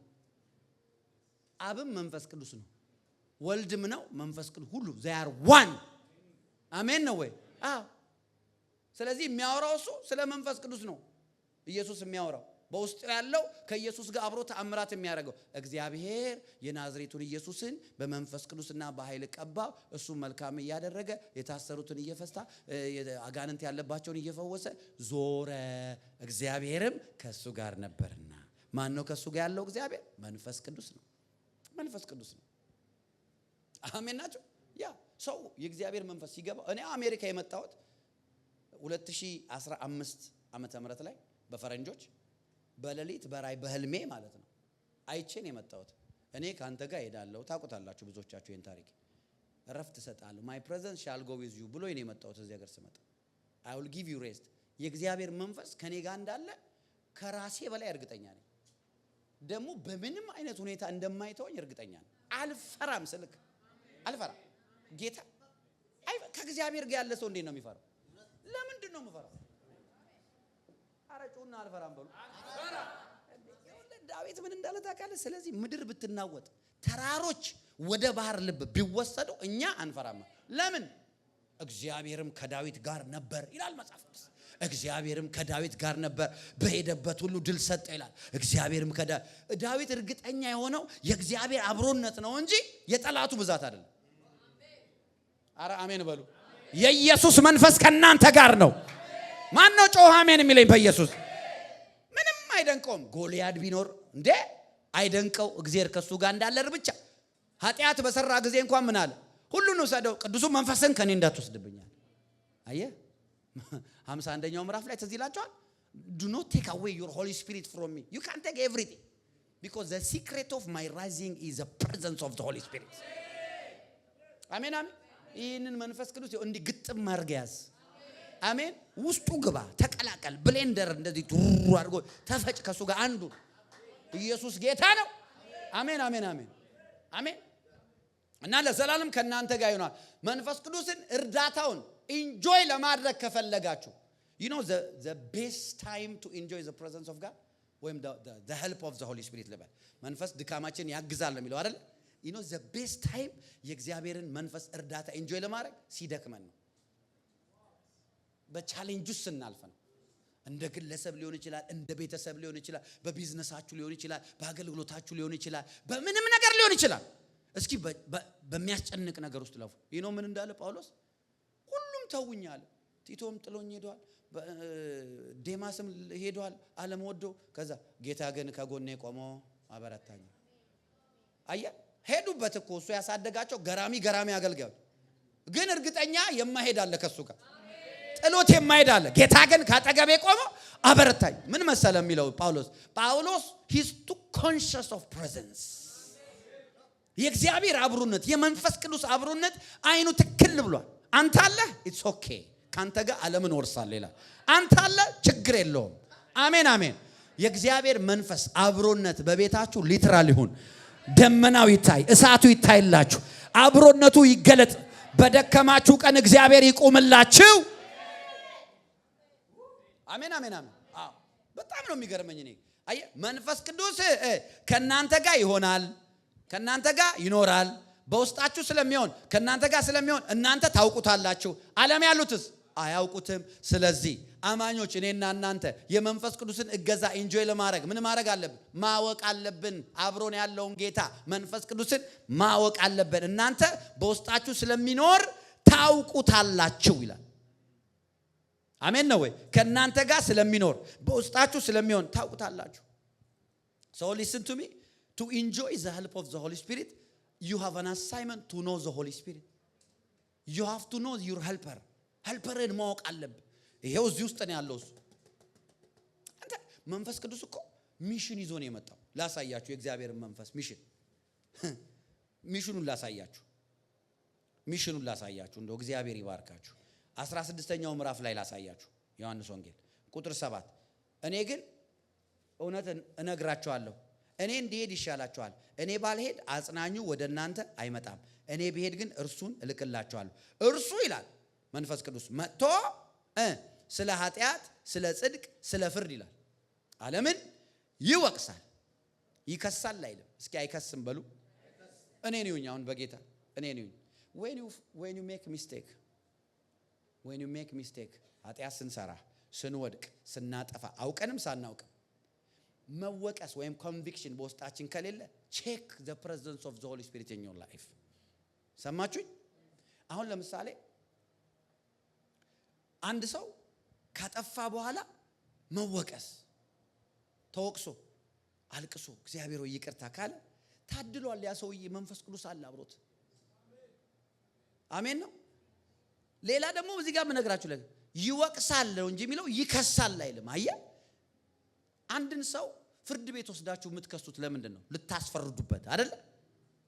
አብም መንፈስ ቅዱስ ነው። ወልድም ነው መንፈስ ቅዱስ ሁሉ they are one. አሜን ነው ወይ? አዎ። ስለዚህ የሚያወራው እሱ ስለ መንፈስ ቅዱስ ነው። ኢየሱስ የሚያወራው በውስጡ ያለው ከኢየሱስ ጋር አብሮ ተአምራት የሚያደርገው እግዚአብሔር የናዝሬቱን ኢየሱስን በመንፈስ ቅዱስና በኃይል ቀባው። እሱ መልካም እያደረገ የታሰሩትን እየፈታ አጋንንት ያለባቸውን እየፈወሰ ዞረ። እግዚአብሔርም ከሱ ጋር ነበርና። ማን ነው ከሱ ጋር ያለው? እግዚአብሔር መንፈስ ቅዱስ ነው። መንፈስ ቅዱስ ነው። አሜን ናቸው። ያ ሰው የእግዚአብሔር መንፈስ ሲገባ እኔ አሜሪካ የመጣሁት 2015 ዓመተ ምህረት ላይ በፈረንጆች በሌሊት በራይ በህልሜ ማለት ነው አይቼን የመጣሁት። እኔ ካንተ ጋር ሄዳለሁ ታውቁታላችሁ ብዙዎቻችሁ ይሄን ታሪክ። ረፍት ሰጣለሁ my presence shall go with you ብሎ እኔ የመጣሁት እዚህ ሀገር ስመጣ I will give you rest። የእግዚአብሔር መንፈስ ከኔ ጋር እንዳለ ከራሴ በላይ እርግጠኛ ነኝ። ደግሞ በምንም አይነት ሁኔታ እንደማይተወኝ እርግጠኛ ነኝ። አልፈራም ስልክ አልፈራም። ጌታ ከእግዚአብሔር ጋር ያለ ሰው እንዴት ነው የሚፈራው? ለምንድን ነው የምፈራው? አረጩና አልፈራም በሉ። ዳዊት ምን እንዳለ ታውቃለህ? ስለዚህ ምድር ብትናወጥ ተራሮች ወደ ባህር ልብ ቢወሰዱ እኛ አንፈራም። ለምን? እግዚአብሔርም ከዳዊት ጋር ነበር ይላል መጽሐፍ ቅዱስ። እግዚአብሔርም ከዳዊት ጋር ነበር በሄደበት ሁሉ ድል ሰጠ ይላል። እግዚአብሔርም ዳዊት እርግጠኛ የሆነው የእግዚአብሔር አብሮነት ነው እንጂ የጠላቱ ብዛት አይደለም። አረ አሜን በሉ። የኢየሱስ መንፈስ ከናንተ ጋር ነው። ማን ነው ጮህ አሜን የሚለኝ? በኢየሱስ ምንም አይደንቀውም። ጎልያድ ቢኖር እንዴ አይደንቀው። እግዚአብሔር ከሱ ጋር እንዳለ ብቻ ኃጢአት በሰራ ጊዜ እንኳን ምን አለ? ሁሉን ወሰደው፣ ቅዱሱ መንፈስን ከኔ እንዳትወስድብኛል። አየህ 51ኛው ምዕራፍ ላይ ትዝ ይላችኋል። do not take away your holy spirit from me. you can't take everything because the secret of my rising is the presence of the Holy Spirit. አሜን አሜን። ይህንን መንፈስ ቅዱስ እንዲህ ግጥም ማርገያዝ አሜን። ውስጡ ግባ፣ ተቀላቀል። ብሌንደር እንደዚህ ዱሩ አድርጎ ተፈጭ ከሱ ጋር አንዱ። ኢየሱስ ጌታ ነው። አሜን አሜን አሜን አሜን። እና ለዘላለም ከናንተ ጋር ይሆናል። መንፈስ ቅዱስን እርዳታውን ኢንጆይ ለማድረግ ከፈለጋችሁ you know the best time to enjoy the presence of God ወይም the help of the Holy Spirit ለባል መንፈስ ድካማችን ያግዛል ነው የሚለው አይደል? you know the best time የእግዚአብሔርን መንፈስ እርዳታ ኢንጆይ ለማድረግ ሲደክመን ነው። በቻሌንጅ ውስጥ ስናልፍ ነው። እንደ ግለሰብ ሊሆን ይችላል፣ እንደ ቤተሰብ ሊሆን ይችላል፣ በቢዝነሳችሁ ሊሆን ይችላል፣ በአገልግሎታችሁ ሊሆን ይችላል፣ በምንም ነገር ሊሆን ይችላል። እስኪ በሚያስጨንቅ ነገር ውስጥ ለፉ። you know ምን እንዳለ ጳውሎስ? ሁሉም ተውኛል። ቲቶም ጥሎኝ ሄዷል፣ ዴማስም ሄዷል ዓለም ወዶ። ከዛ ጌታ ግን ከጎኔ ቆሞ አበረታኝ። አያ ሄዱበት እኮ እሱ ያሳደጋቸው ገራሚ አገልጋዮች ግን እርግጠኛ የማይሄድ አለ ከሱ ጋር ጥሎት የማይሄድ አለ። ጌታ ግን ካጠገቤ ቆሞ አበረታኝ። ምን መሰለ የሚለው ጳውሎስ he's too conscious of presence። የእግዚአብሔር አብሮነት የመንፈስ ቅዱስ አብሮነት አይኑ ትክክል ብሏል። አንተ አለ it's okay ካንተ ጋር ዓለምን ወርሳለሁ ይላል። አንተ አለ ችግር የለውም። አሜን አሜን። የእግዚአብሔር መንፈስ አብሮነት በቤታችሁ ሊትራል ይሁን። ደመናው ይታይ፣ እሳቱ ይታይላችሁ፣ አብሮነቱ ይገለጥ። በደከማችሁ ቀን እግዚአብሔር ይቆምላችሁ። አሜን አሜን አሜን። አዎ በጣም ነው የሚገርመኝ። እኔ አየ መንፈስ ቅዱስ ከናንተ ጋር ይሆናል፣ ከናንተ ጋር ይኖራል። በውስጣችሁ ስለሚሆን ከናንተ ጋር ስለሚሆን እናንተ ታውቁታላችሁ። ዓለም ያሉትስ አያውቁትም። ስለዚህ አማኞች እኔና እናንተ የመንፈስ ቅዱስን እገዛ ኢንጆይ ለማድረግ ምን ማድረግ አለብን? ማወቅ አለብን። አብሮን ያለውን ጌታ መንፈስ ቅዱስን ማወቅ አለብን። እናንተ በውስጣችሁ ስለሚኖር ታውቁታላችሁ ይላል። አሜን ነው ወይ? ከናንተ ጋር ስለሚኖር በውስጣችሁ ስለሚሆን ታውቁታላችሁ። So listen to me. To enjoy the help of the Holy Spirit, you have an assignment to know the Holy Spirit. You have to know your helper. helperን ማወቅ አለብህ። ይሄው እዚህ ውስጥ ነው ያለው እሱ። አንተ መንፈስ ቅዱስ እኮ ሚሽን ይዞ ነው የመጣው። ላሳያችሁ የእግዚአብሔርን መንፈስ ሚሽኑን ላሳያችሁ እንደው እግዚአብሔር ይባርካችሁ። 16ኛው ምዕራፍ ላይ ላሳያችሁ ዮሐንስ ወንጌል ቁጥር 7 እኔ ግን እውነት እነግራችኋለሁ እኔ እንድሄድ ይሻላችኋል። እኔ ባልሄድ አጽናኙ ወደ እናንተ አይመጣም። እኔ ብሄድ ግን እርሱን እልክላችኋለሁ። እርሱ ይላል መንፈስ ቅዱስ መጥቶ ስለ ኃጢአት፣ ስለ ጽድቅ፣ ስለ ፍርድ ይላል ዓለምን ይወቅሳል። ይከሳል አይልም። እስኪ አይከስም በሉ። እኔ ነኝ አሁን በጌታ እኔ ነኝ። when you make mistake ኃጢአት ስንሰራ፣ ስንወድቅ፣ ስናጠፋ አውቀንም ሳናውቅም መወቀስ ወይም ኮንቪክሽን በውስጣችን ከሌለ check the presence of the Holy Spirit in your life። ሰማችሁኝ? አሁን ለምሳሌ አንድ ሰው ካጠፋ በኋላ መወቀስ፣ ተወቅሶ አልቅሶ እግዚአብሔር ሆይ ይቅርታ ካለ ታድሏል። ያ ሰውዬ መንፈስ ቅዱስ አለ አብሮት። አሜን ነው። ሌላ ደግሞ እዚህ ጋር ምነግራችሁ ነገር ይወቅሳል ነው እንጂ የሚለው ይከሳል አይልም። አየ አንድን ሰው ፍርድ ቤት ወስዳችሁ የምትከሱት ለምንድን ነው? ልታስፈርዱበት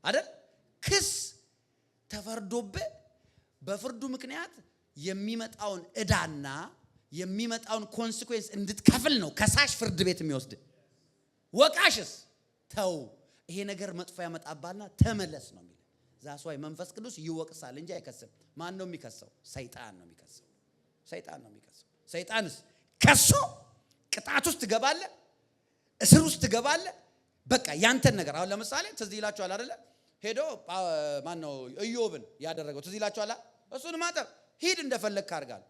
አይደል? ክስ ተፈርዶብህ በፍርዱ ምክንያት የሚመጣውን ዕዳና የሚመጣውን ኮንሲኩዌንስ እንድትከፍል ነው ከሳሽ ፍርድ ቤት የሚወስድ። ወቃሽስ ተው ይሄ ነገር መጥፎ ያመጣባልና ተመለስ ነው የሚል። ዛስዋይ መንፈስ ቅዱስ ይወቅሳል እንጂ አይከስም። ማን ነው የሚከሰው? ሰይጣን ነው የሚከሰው። ሰይጣንስ ከሶ ቅጣት ውስጥ ትገባለህ፣ እስር ውስጥ ትገባለህ። በቃ ያንተን ነገር አሁን ለምሳሌ ትዝ ይላችኋል አይደለ? ሄዶ ማን ነው ኢዮብን ያደረገው? ትዝ ይላችኋል። እሱን ማጠር ሂድ እንደፈለግክ አድርጋል።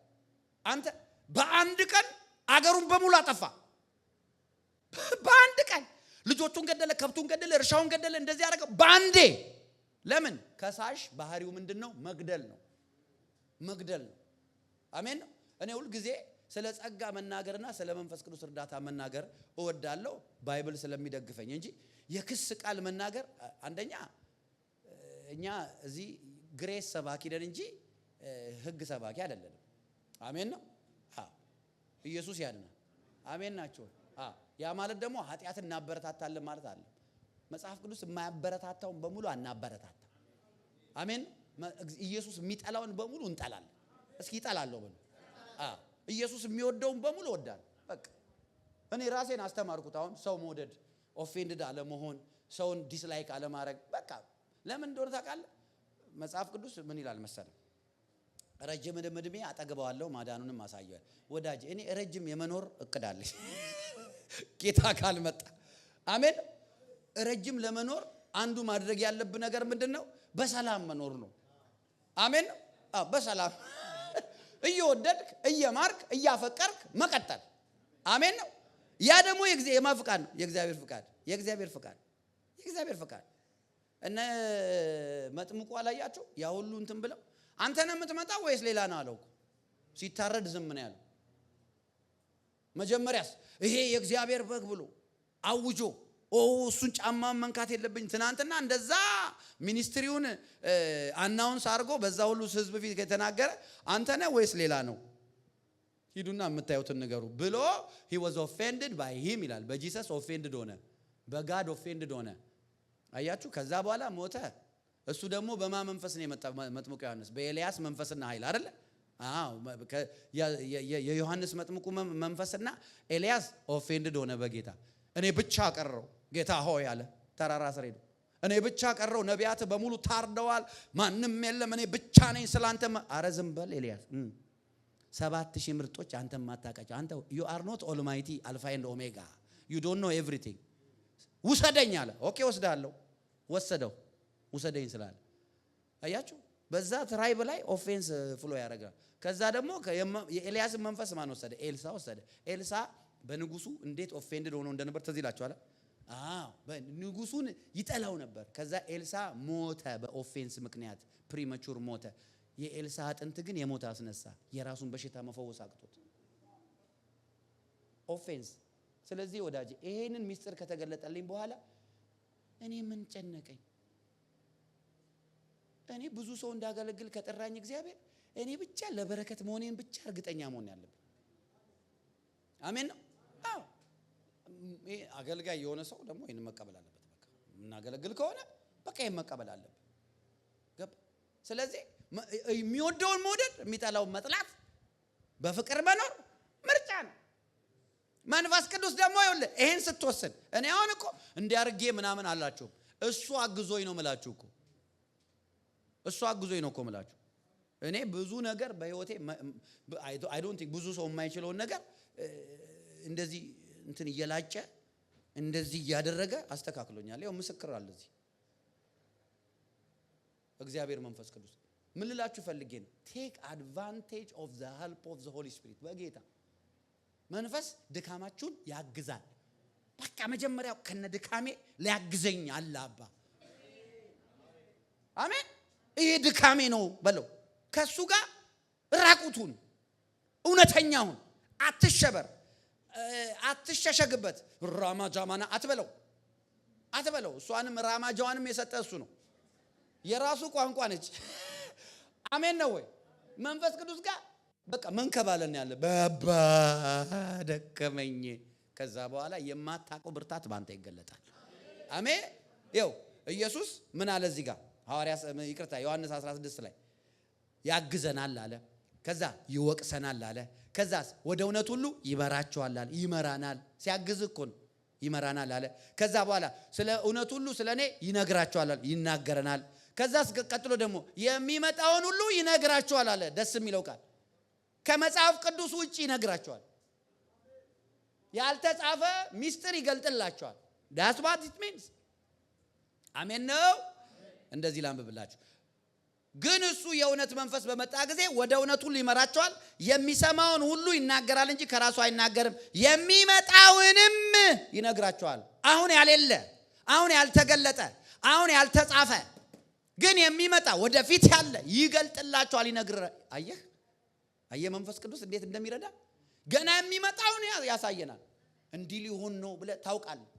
አንተ በአንድ ቀን አገሩን በሙሉ አጠፋ። በአንድ ቀን ልጆቹን ገደለ፣ ከብቱን ገደለ፣ እርሻውን ገደለ። እንደዚህ ያደረገው ባንዴ። ለምን? ከሳሽ ባህሪው ምንድነው? መግደል ነው። አሜን ነው። እኔ ሁሉ ጊዜ ስለ ጸጋ መናገርና ስለ መንፈስ ቅዱስ እርዳታ መናገር እወዳለሁ፣ ባይብል ስለሚደግፈኝ እንጂ የክስ ቃል መናገር አንደኛ እኛ እዚህ ግሬስ ሰባኪ ነን እንጂ ህግ ሰባኪ አይደለም። አሜን ነው። ኢየሱስ ያድናል። አሜን ናቸው። ያ ማለት ደግሞ ኃጢአትን እናበረታታለን ማለት አለ። መጽሐፍ ቅዱስ የማያበረታታውን በሙሉ አናበረታታ። አሜን። ኢየሱስ የሚጠላውን በሙሉ እንጠላለን። እስኪ ይጠላለሁ በሉ። ኢየሱስ የሚወደውን በሙሉ ወዳል። በቃ እኔ ራሴን አስተማርኩት። አሁን ሰው መውደድ፣ ኦፌንድድ አለ መሆን፣ ሰውን ዲስላይክ አለ ማድረግ። በቃ ለምን እንደሆነ ታውቃለህ? መጽሐፍ ቅዱስ ምን ይላል መሰለህ? ረጅም ዕድሜ አጠግበዋለሁ ማዳኑንም አሳየዋል። ወዳጅ እኔ ረጅም የመኖር እቅድ አለኝ ጌታ ካልመጣ። አሜን። ረጅም ለመኖር አንዱ ማድረግ ያለብህ ነገር ምንድነው? በሰላም መኖር ነው። አሜን። በሰላም እየወደድክ እየማርክ እያፈቀርክ መቀጠል። አሜን ነው። ያ ደግሞ የማፍቃድ ነው። የእግዚአብሔር ፍቃድ። እነ መጥምቁ አላያችሁ? ያ ሁሉ እንትን ብለው አንተ ነህ የምትመጣው ወይስ ሌላ ነው አለው። ሲታረድ ዝም ነው ያለው። መጀመሪያስ ይሄ የእግዚአብሔር በግ ብሎ አውጆ እሱን ጫማ መንካት የለብኝ። ትናንትና እንደዛ ሚኒስትሪውን አናውንስ አድርጎ በዛ ሁሉ ህዝብ ፊት ከተናገረ አንተ ነህ ወይስ ሌላ ነው? ሂዱና የምታዩትን ንገሩ ብሎ he was offended by him ይላል። በጂሰስ ኦፌንድድ ሆነ፣ በጋድ ኦፌንድድ ሆነ። አያችሁ? ከዛ በኋላ ሞተ። እሱ ደግሞ በማ መንፈስ ነው የመጣው? መጥምቁ ዮሐንስ በኤልያስ መንፈስና ኃይል አይደለ? የዮሐንስ መጥምቁ መንፈስና ኤልያስ ኦፌንድድ ሆነ በጌታ። እኔ ብቻ ቀረው ጌታ ሆይ አለ። ተራራ ስር ሄዶ እኔ ብቻ ቀረው፣ ነቢያት በሙሉ ታርደዋል፣ ማንም የለም፣ እኔ ብቻ ነኝ ስላንተ። አረ ዝም በል ኤልያስ። 7000 ምርጦች አንተ ማታውቃቸው። አንተ you are not almighty alpha and omega, you don't know everything። ውሰደኝ አለ። ኦኬ ወስዳለሁ። ወሰደው። ውሰደኝ ስላለ አያችሁ፣ በዛ ትራይብ ላይ ኦፌንስ ፍሎ ያደርጋል። ከዛ ደግሞ የኤልያስ መንፈስ ማን ወሰደ? ኤልሳ ወሰደ። ኤልሳ በንጉሱ እንዴት ኦፌንድድ ሆኖ እንደነበር ተዚህ ይላችኋል። ንጉሱን ይጠላው ነበር። ከዛ ኤልሳ ሞተ፣ በኦፌንስ ምክንያት ፕሪማቹር ሞተ። የኤልሳ አጥንት ግን የሞተ አስነሳ፣ የራሱን በሽታ መፈወስ አቅቶት። ኦፌንስ። ስለዚህ ወዳጅ ይሄንን ሚስጥር ከተገለጠልኝ በኋላ እኔ ምን ጨነቀኝ? እኔ ብዙ ሰው እንዳገለግል ከጠራኝ እግዚአብሔር እኔ ብቻ ለበረከት መሆኔን ብቻ እርግጠኛ መሆን ያለብን። አሜን ነው። አገልጋይ የሆነ ሰው ደግሞ ይሄን መቀበል አለበት። በቃ እናገለግል ከሆነ በቃ ይሄን መቀበል አለበት። ገባ? ስለዚህ የሚወደውን መውደድ፣ የሚጠላውን መጥላት፣ በፍቅር መኖር ምርጫ ነው። መንፈስ ቅዱስ ደግሞ ይኸውልህ ይሄን ስትወስን እኔ አሁን እኮ እንዲያርጌ ምናምን አላችሁ እሱ አግዞኝ ነው ምላችሁ እኮ እሱ አግዞኝ ነው እኮ ምላችሁ እኔ ብዙ ነገር በህይወቴ አይ ዶንት ቲንክ ብዙ ሰው የማይችለው ነገር እንደዚህ እንትን እየላጨ እንደዚህ ያደረገ አስተካክሎኛል ይኸው ምስክር አለ እዚህ እግዚአብሔር መንፈስ ቅዱስ ምን ልላችሁ ፈልጌ ነው ቴክ አድቫንቴጅ ኦፍ ዘ ሄልፕ ኦፍ ዘ ሆሊ ስፒሪት በጌታ መንፈስ ድካማችሁን ያግዛል በቃ መጀመሪያው ከነ ድካሜ ሊያግዘኝ አለ አባ አሜን ይሄ ድካሜ ነው በለው ከሱ ጋር ራቁቱን እውነተኛውን አትሸበር አትሸሸግበት ራማጃማና አትበለው እሷንም ራማጃዋንም የሰጠ እሱ ነው የራሱ ቋንቋ ነች አሜን ነው ወይ መንፈስ ቅዱስ ጋር በቃ መንከባለን ያለ በደከመኝ ከዛ በኋላ የማታውቀው ብርታት ባንተ ይገለጣል አሜን ይው ኢየሱስ ምን አለ እዚህ ጋር ሐዋርያ ይቅርታ ዮሐንስ 16 ላይ ያግዘናል አለ ከዛ ይወቅሰናል አለ ከዛስ ወደ እውነት ሁሉ ይመራቸዋል አለ ይመራናል ሲያግዝ እኮ ነው ይመራናል አለ ከዛ በኋላ ስለ እውነት ሁሉ ስለኔ ይነግራቸዋል አለ ይናገረናል ከዛስ ቀጥሎ ደግሞ የሚመጣውን ሁሉ ይነግራቸዋል አለ ደስ የሚለው ቃል ከመጽሐፍ ቅዱስ ውጪ ይነግራቸዋል ያልተጻፈ ሚስጥር ይገልጥላቸዋል that's what it means አሜን ነው እንደዚህ ላንብብላችሁ ግን እሱ የእውነት መንፈስ በመጣ ጊዜ ወደ እውነት ሁሉ ይመራቸዋል የሚሰማውን ሁሉ ይናገራል እንጂ ከራሱ አይናገርም የሚመጣውንም ይነግራቸዋል አሁን ያሌለ አሁን ያልተገለጠ አሁን ያልተጻፈ ግን የሚመጣ ወደፊት ያለ ይገልጥላቸዋል ይነግር አየህ መንፈስ ቅዱስ እንዴት እንደሚረዳ ገና የሚመጣውን ያሳየናል እንዲህ ሊሆን ነው ብለ ታውቃለህ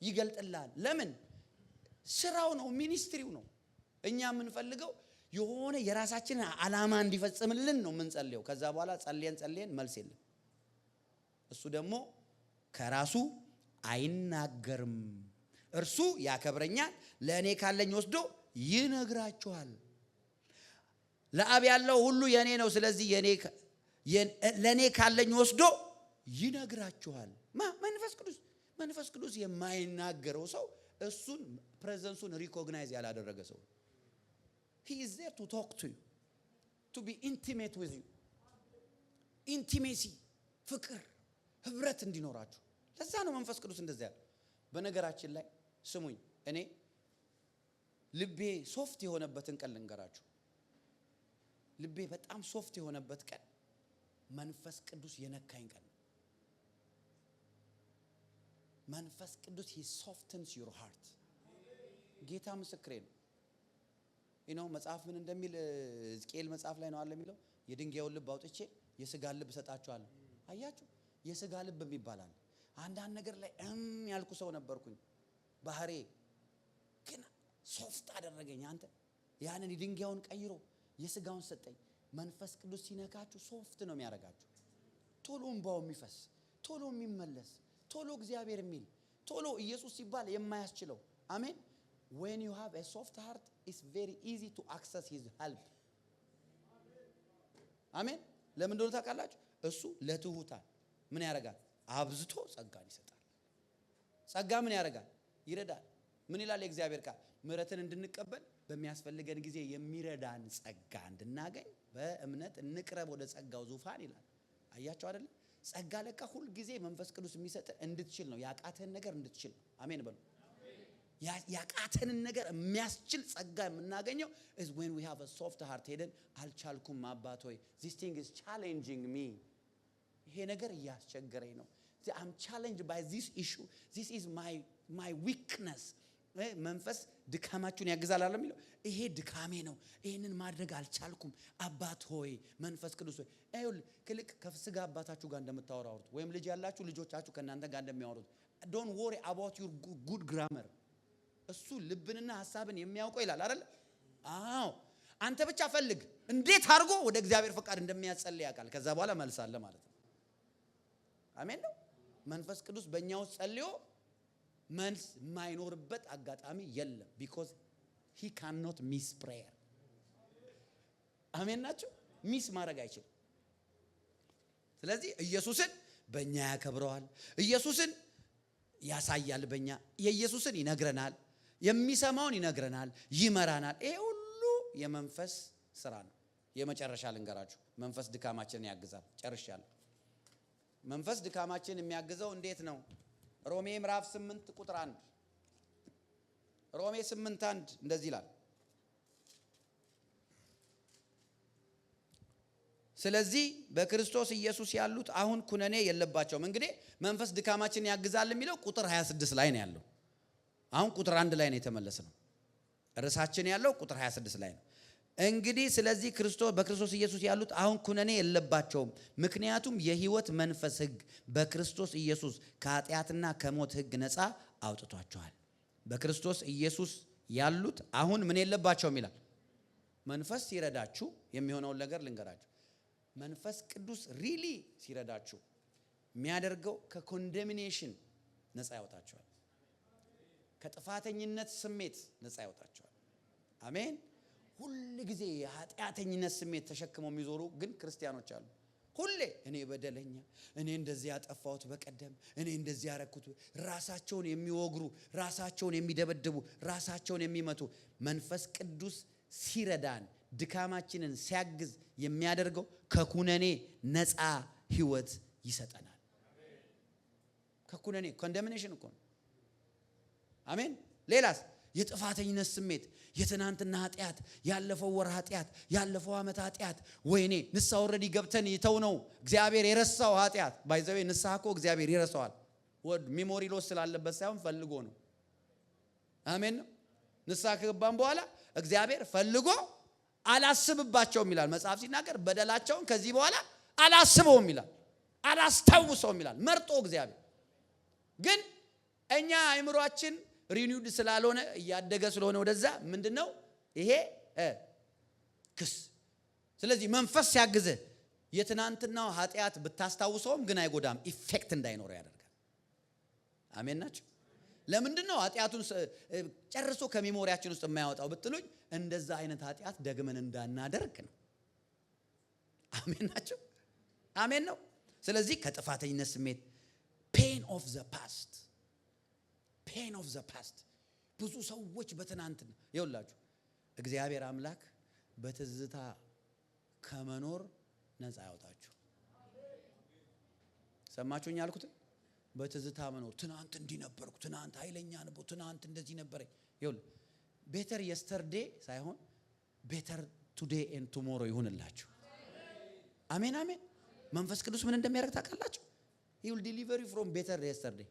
ይገልጥልሃል ለምን ስራው ነው ሚኒስትሪው ነው እኛ የምንፈልገው የሆነ የራሳችንን ዓላማ እንዲፈጽምልን ነው የምንጸልየው ከዛ በኋላ ጸልየን መልስ የለም እሱ ደግሞ ከራሱ አይናገርም እርሱ ያከብረኛል ለእኔ ካለኝ ወስዶ ይነግራችኋል ለአብ ያለው ሁሉ የኔ ነው ስለዚህ ለኔ ካለኝ ወስዶ ይነግራችኋል መንፈስ ቅዱስ የማይናገረው ሰው እሱን ፕሬዘንሱን ሪኮግናይዝ ያላደረገ ሰው he is there to talk to you to be intimate with you intimacy ፍቅር ህብረት እንዲኖራችሁ ለዛ ነው መንፈስ ቅዱስ እንደዛ ያለ በነገራችን ላይ ስሙኝ እኔ ልቤ ሶፍት የሆነበትን ቀን ልንገራችሁ ልቤ በጣም ሶፍት የሆነበት ቀን መንፈስ ቅዱስ የነካኝ ቀን መንፈስ ቅዱስ he softens your heart ጌታ ምስክሬ ነው መጽሐፍ ምን እንደሚል ሕዝቅኤል መጽሐፍ ላይ ነው አለ የሚለው የድንጋዩን ልብ አውጥቼ የሥጋ ልብ ሰጣችኋለሁ አያችሁ የሥጋ ልብ የሚባላል አንዳንድ ነገር ላይ ያልኩ ሰው ነበርኩኝ ባህሬ ግን ሶፍት አደረገኝ አንተ ያንን የድንጋዩን ቀይሮ የሥጋውን ሰጠኝ መንፈስ ቅዱስ ሲነካችሁ ሶፍት ነው የሚያረጋችሁ ቶሎ እንባው የሚፈስ ቶሎ የሚመለስ ቶሎ እግዚአብሔር የሚል ቶሎ ኢየሱስ ሲባል የማያስችለው አሜን when you have a soft heart it's very easy to access his help አሜን ለምን እንደሆነ ታውቃላችሁ እሱ ለትሁታን ምን ያረጋል አብዝቶ ጸጋን ይሰጣል ጸጋ ምን ያረጋል ይረዳል ምን ይላል የእግዚአብሔር ቃል ምሕረትን እንድንቀበል በሚያስፈልገን ጊዜ የሚረዳን ጸጋ እንድናገኝ በእምነት እንቅረብ ወደ ጸጋው ዙፋን ይላል አያችሁ አይደል ጸጋ ለካ ሁሉ ጊዜ መንፈስ ቅዱስ የሚሰጥ እንድትችል ነው ያቃተን ነገር እንድትችል አሜን በሉ ያቃተንን ነገር የሚያስችል ጸጋ የምናገኘው is when we have a soft heart ሄደን አልቻልኩም አባት ሆይ this thing is challenging me ይሄ ነገር ያስቸገረኝ ነው I'm challenged by this issue this is my weakness መንፈስ ድካማችሁን ያግዛል አለ የሚለው ይሄ ድካሜ ነው ይሄንን ማድረግ አልቻልኩም አባት ሆይ መንፈስ ቅዱስ ሆይ ክልክ ከስጋ አባታችሁ ጋር እንደምታወራውት ወይም ልጅ ያላችሁ ልጆቻችሁ ከናንተ ጋር እንደሚያወሩት don't worry about your good grammar እሱ ልብንና ሐሳብን የሚያውቀው ይላል አይደል አዎ አንተ ብቻ ፈልግ እንዴት አድርጎ ወደ እግዚአብሔር ፈቃድ እንደሚያጸልይ ያውቃል ከዛ በኋላ መልስ አለ ማለት ነው አሜን ነው መንፈስ ቅዱስ በእኛው ጸልዮ መልስ የማይኖርበት አጋጣሚ የለም because he cannot miss prayer አሜን ናችሁ ሚስ ማድረግ አይችልም ስለዚህ ኢየሱስን በእኛ ያከብረዋል። ኢየሱስን ያሳያል፣ በእኛ የኢየሱስን ይነግረናል፣ የሚሰማውን ይነግረናል፣ ይመራናል። ይሄ ሁሉ የመንፈስ ስራ ነው። የመጨረሻ ልንገራችሁ፣ መንፈስ ድካማችንን ያግዛል። ጨርሻለሁ። መንፈስ ድካማችንን የሚያግዘው እንዴት ነው? ሮሜ ምዕራፍ 8 ቁጥር 1 ሮሜ 8:1 እንደዚህ ይላል፣ ስለዚህ በክርስቶስ ኢየሱስ ያሉት አሁን ኩነኔ የለባቸውም። እንግዲህ መንፈስ ድካማችንን ያግዛል የሚለው ቁጥር 26 ላይ ነው ያለው። አሁን ቁጥር 1 ላይ ነው የተመለስነው። ርዕሳችን ያለው ቁጥር 26 ላይ ነው። እንግዲህ ስለዚህ በክርስቶስ ኢየሱስ ያሉት አሁን ኩነኔ የለባቸውም፣ ምክንያቱም የሕይወት መንፈስ ሕግ በክርስቶስ ኢየሱስ ከኃጢአትና ከሞት ሕግ ነፃ አውጥቷቸዋል። በክርስቶስ ኢየሱስ ያሉት አሁን ምን የለባቸውም ይላል። መንፈስ ሲረዳችሁ የሚሆነውን ነገር ልንገራችሁ። መንፈስ ቅዱስ ሪሊ ሲረዳችሁ የሚያደርገው ከኮንደሚኔሽን ነፃ ያወጣቸዋል። ከጥፋተኝነት ስሜት ነፃ ያወጣቸዋል። አሜን። ሁል ጊዜ የኃጢአተኝነት ስሜት ተሸክመው የሚዞሩ ግን ክርስቲያኖች አሉ። ሁሌ እኔ በደለኛ፣ እኔ እንደዚህ ያጠፋሁት በቀደም፣ እኔ እንደዚህ ያረኩት፣ ራሳቸውን የሚወግሩ፣ ራሳቸውን የሚደበድቡ፣ ራሳቸውን የሚመቱ። መንፈስ ቅዱስ ሲረዳን ድካማችንን ሲያግዝ የሚያደርገው ከኩነኔ ነፃ ህይወት ይሰጠናል። ከኩነኔ ኮንደሚኔሽን እኮ ነው። አሜን። ሌላስ? የጥፋተኝነት ስሜት፣ የትናንትና ኃጢአት፣ ያለፈው ወር ኃጢአት፣ ያለፈው ዓመት ኃጢአት፣ ወይኔ ንስሐ ኦልሬዲ ገብተን የተውነው እግዚአብሔር የረሳው ኃጢአት። ባይዘዌ ንስሐ እኮ እግዚአብሔር ይረሳዋል። ወድ ሚሞሪ ሎስ ስላለበት ሳይሆን ፈልጎ ነው። አሜን ነው። ንስሐ ከገባን በኋላ እግዚአብሔር ፈልጎ አላስብባቸውም ይላል መጽሐፍ ሲናገር። በደላቸውን ከዚህ በኋላ አላስበውም ይላል፣ አላስታውሰውም ይላል መርጦ እግዚአብሔር። ግን እኛ አእምሯችን ሪኒውድ ስላልሆነ እያደገ ስለሆነ ወደዛ ምንድነው ይሄ ክስ። ስለዚህ መንፈስ ሲያግዘ የትናንትናው ኃጢአት ብታስታውሰውም ግን አይጎዳም፣ ኢፌክት እንዳይኖረው ያደርጋል። አሜን ናቸው። ለምንድነው ኃጢአቱን ጨርሶ ከሜሞሪያችን ውስጥ የማያወጣው ብትሉኝ፣ እንደዛ አይነት ኃጢአት ደግመን እንዳናደርግ ነው። አሜን ናቸው። አሜን ነው። ስለዚህ ከጥፋተኝነት ስሜት ፔን ኦፍ ዘ ፓስት ፔን ኦፍ ዘ ፓስት። ብዙ ሰዎች በትናንትና ይኸውላችሁ፣ እግዚአብሔር አምላክ በትዝታ ከመኖር ነፃ ያወጣችሁ። ሰማችሁኝ ያልኩት? በትዝታ መኖር። ትናንት እንዲህ ነበርኩ፣ ትናንት ኃይለኛ ነበር፣ ትናንት እንደዚህ ነበረኝ። ይኸውልህ ቤተር የስተርዴ ሳይሆን ቤተር ቱዴ ኤንድ ቱሞሮ ይሁንላችሁ። አሜን አሜን። መንፈስ ቅዱስ ምን እንደሚያደርግ ታውቃላችሁ? he will deliver you from better yesterday።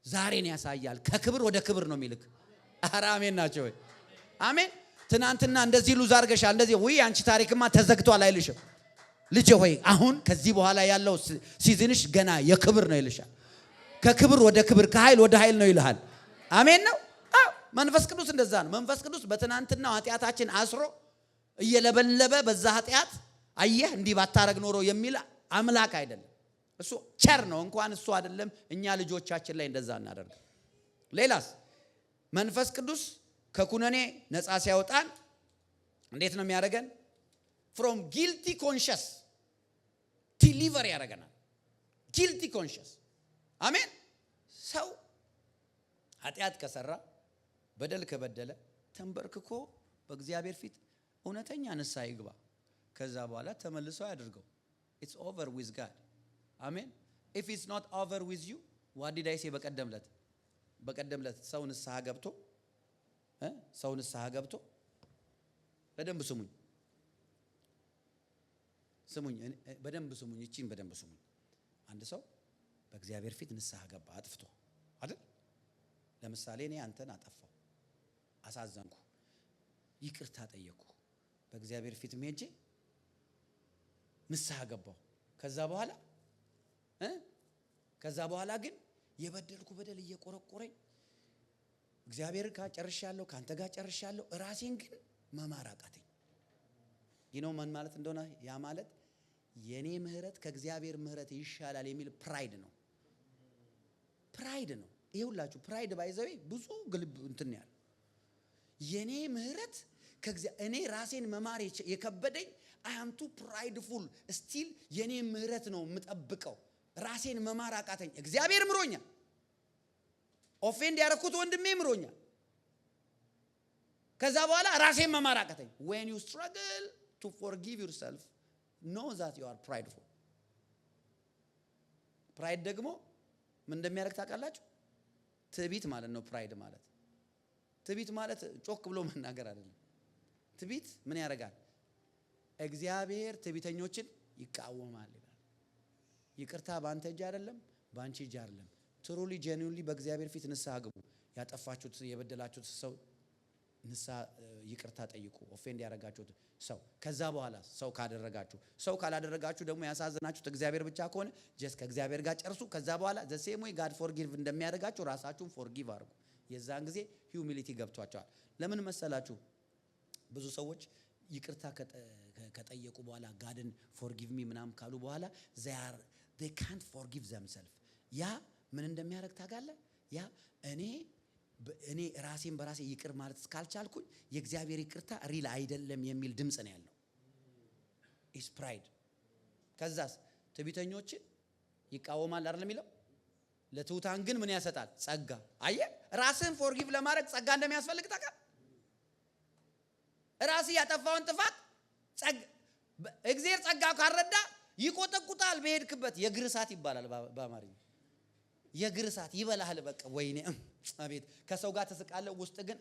ዛሬን ያሳያል። ከክብር ወደ ክብር ነው የሚልክ። ኧረ አሜን ናቸው ወይ? አሜን። ትናንትና እንደዚህ ሉዝ አድርገሻል፣ እንደዚህ ወይ አንቺ ታሪክማ ተዘግቷል አይልሽም። ልጄ ሆይ አሁን ከዚህ በኋላ ያለው ሲዝንሽ ገና የክብር ነው ይልሻል። ከክብር ወደ ክብር፣ ከኃይል ወደ ኃይል ነው ይልሃል። አሜን ነው። አዎ መንፈስ ቅዱስ እንደዛ ነው። መንፈስ ቅዱስ በትናንትና ኃጢአታችን አስሮ እየለበለበ በዛ ኃጢአት አየህ እንዲህ ባታረግ ኖሮ የሚል አምላክ አይደለም። እሱ ቸር ነው። እንኳን እሱ አይደለም እኛ ልጆቻችን ላይ እንደዛ እናደርግ። ሌላስ? መንፈስ ቅዱስ ከኩነኔ ነፃ ሲያወጣን እንዴት ነው የሚያደርገን? from guilty conscious deliver ያደርገናል። guilty conscious አሜን። ሰው ኃጢአት ከሰራ በደል ከበደለ ተንበርክኮ በእግዚአብሔር ፊት እውነተኛ ንስሐ ይግባ። ከዛ በኋላ ተመልሶ ያድርገው። it's over with God። አሜን። if it's not over with you what did I say? በቀደምለት ሰው ንስሐ ገብቶ በደንብ ስሙኝ በደንብ ስሙኝ፣ እቺን በደንብ ስሙኝ። አንድ ሰው በእግዚአብሔር ፊት ንስሐ ገባ አጥፍቶ አይደል? ለምሳሌ እኔ አንተን አጠፋው፣ አሳዘንኩ፣ ይቅርታ ጠየቅኩ፣ በእግዚአብሔር ፊት ሄጄ ንስሐ ገባው። ከዛ በኋላ ግን የበደልኩ በደል እየቆረቆረኝ እግዚአብሔር ጋር ጨርሻለሁ፣ ካንተ ጋር ጨርሻለሁ፣ ራሴን ግን መማር አቃተኝ። ምን ማለት እንደሆነ ያ ማለት የኔ ምህረት ከእግዚአብሔር ምህረት ይሻላል የሚል ፕራይድ ነው። ይሄውላችሁ ፕራይድ ባይዘው ብዙ ግልብ እንትን ያለው የኔ ምህረት እኔ ራሴን መማር የከበደኝ አይ አም ቱ ፕራይድፉል ስቲል የኔ ምህረት ነው የምጠብቀው። ራሴን መማር አቃተኝ። እግዚአብሔር ምሮኛል። ኦፌንድ ያረኩት ወንድሜ ምሮኛል። ከዛ በኋላ ራሴን መማር አቃተኝ። when you struggle to forgive yourself know that you are prideful። ፕራይድ ደግሞ ምን እንደሚያደርግ ታውቃላችሁ? ትዕቢት ማለት ነው። ፕራይድ ማለት ትዕቢት ማለት ጮክ ብሎ መናገር አይደለም። ትዕቢት ምን ያደርጋል? እግዚአብሔር ትዕቢተኞችን ይቃወማል ይላል። ይቅርታ ባንተ እጅ አይደለም፣ ባንቺ እጅ አይደለም። ትሩሊ ጄኒዩንሊ በእግዚአብሔር ፊት ንስሐ ግቡ። ያጠፋችሁት የበደላችሁት ሰው ንስሐ ይቅርታ ጠይቁ። ኦፌንድ ያደረጋችሁት ሰው ከዛ በኋላ ሰው ካላደረጋችሁ ደግሞ ያሳዘናችሁት እግዚአብሔር ብቻ ከሆነ ጀስት ከእግዚአብሔር ጋር ጨርሱ። ከዛ በኋላ ዘ ሴም ዌይ ጋድ ፎርጊቭ እንደሚያደርጋችሁ ራሳችሁን ፎርጊቭ አድርጉ። የዛን ጊዜ ሂዩሚሊቲ ገብቷቸዋል። ለምን መሰላችሁ? ብዙ ሰዎች ይቅርታ ከጠየቁ በኋላ ጋድን ፎርጊቭ ሚ ምናምን ካሉ በኋላ they can't forgive themselves። ያ ምን እንደሚያደርግ ታውቃለህ? ያ እኔ ራሴን በራሴ ይቅር ማለት እስካልቻልኩኝ የእግዚአብሔር ይቅርታ ሪል አይደለም የሚል ድምጽ ነው ያለው። is pride። ከዛስ ትዕቢተኞችን ይቃወማል አይደል የሚለው? ለትሑታን ግን ምን ያሰጣል? ጸጋ። አየህ፣ ራስን ፎርጊቭ ለማድረግ ጸጋ እንደሚያስፈልግ ታውቃለህ? ራስ ያጠፋውን ጥፋት እግዚአብሔር ጸጋ ካረዳ ይቆጠቁጣል። በሄድክበት የእግር እሳት ይባላል በአማርኛ። የእግር እሳት ይበላል። በቃ ወይኔ አቤት። ከሰው ጋር ተስቃለህ፣ ውስጥ ግን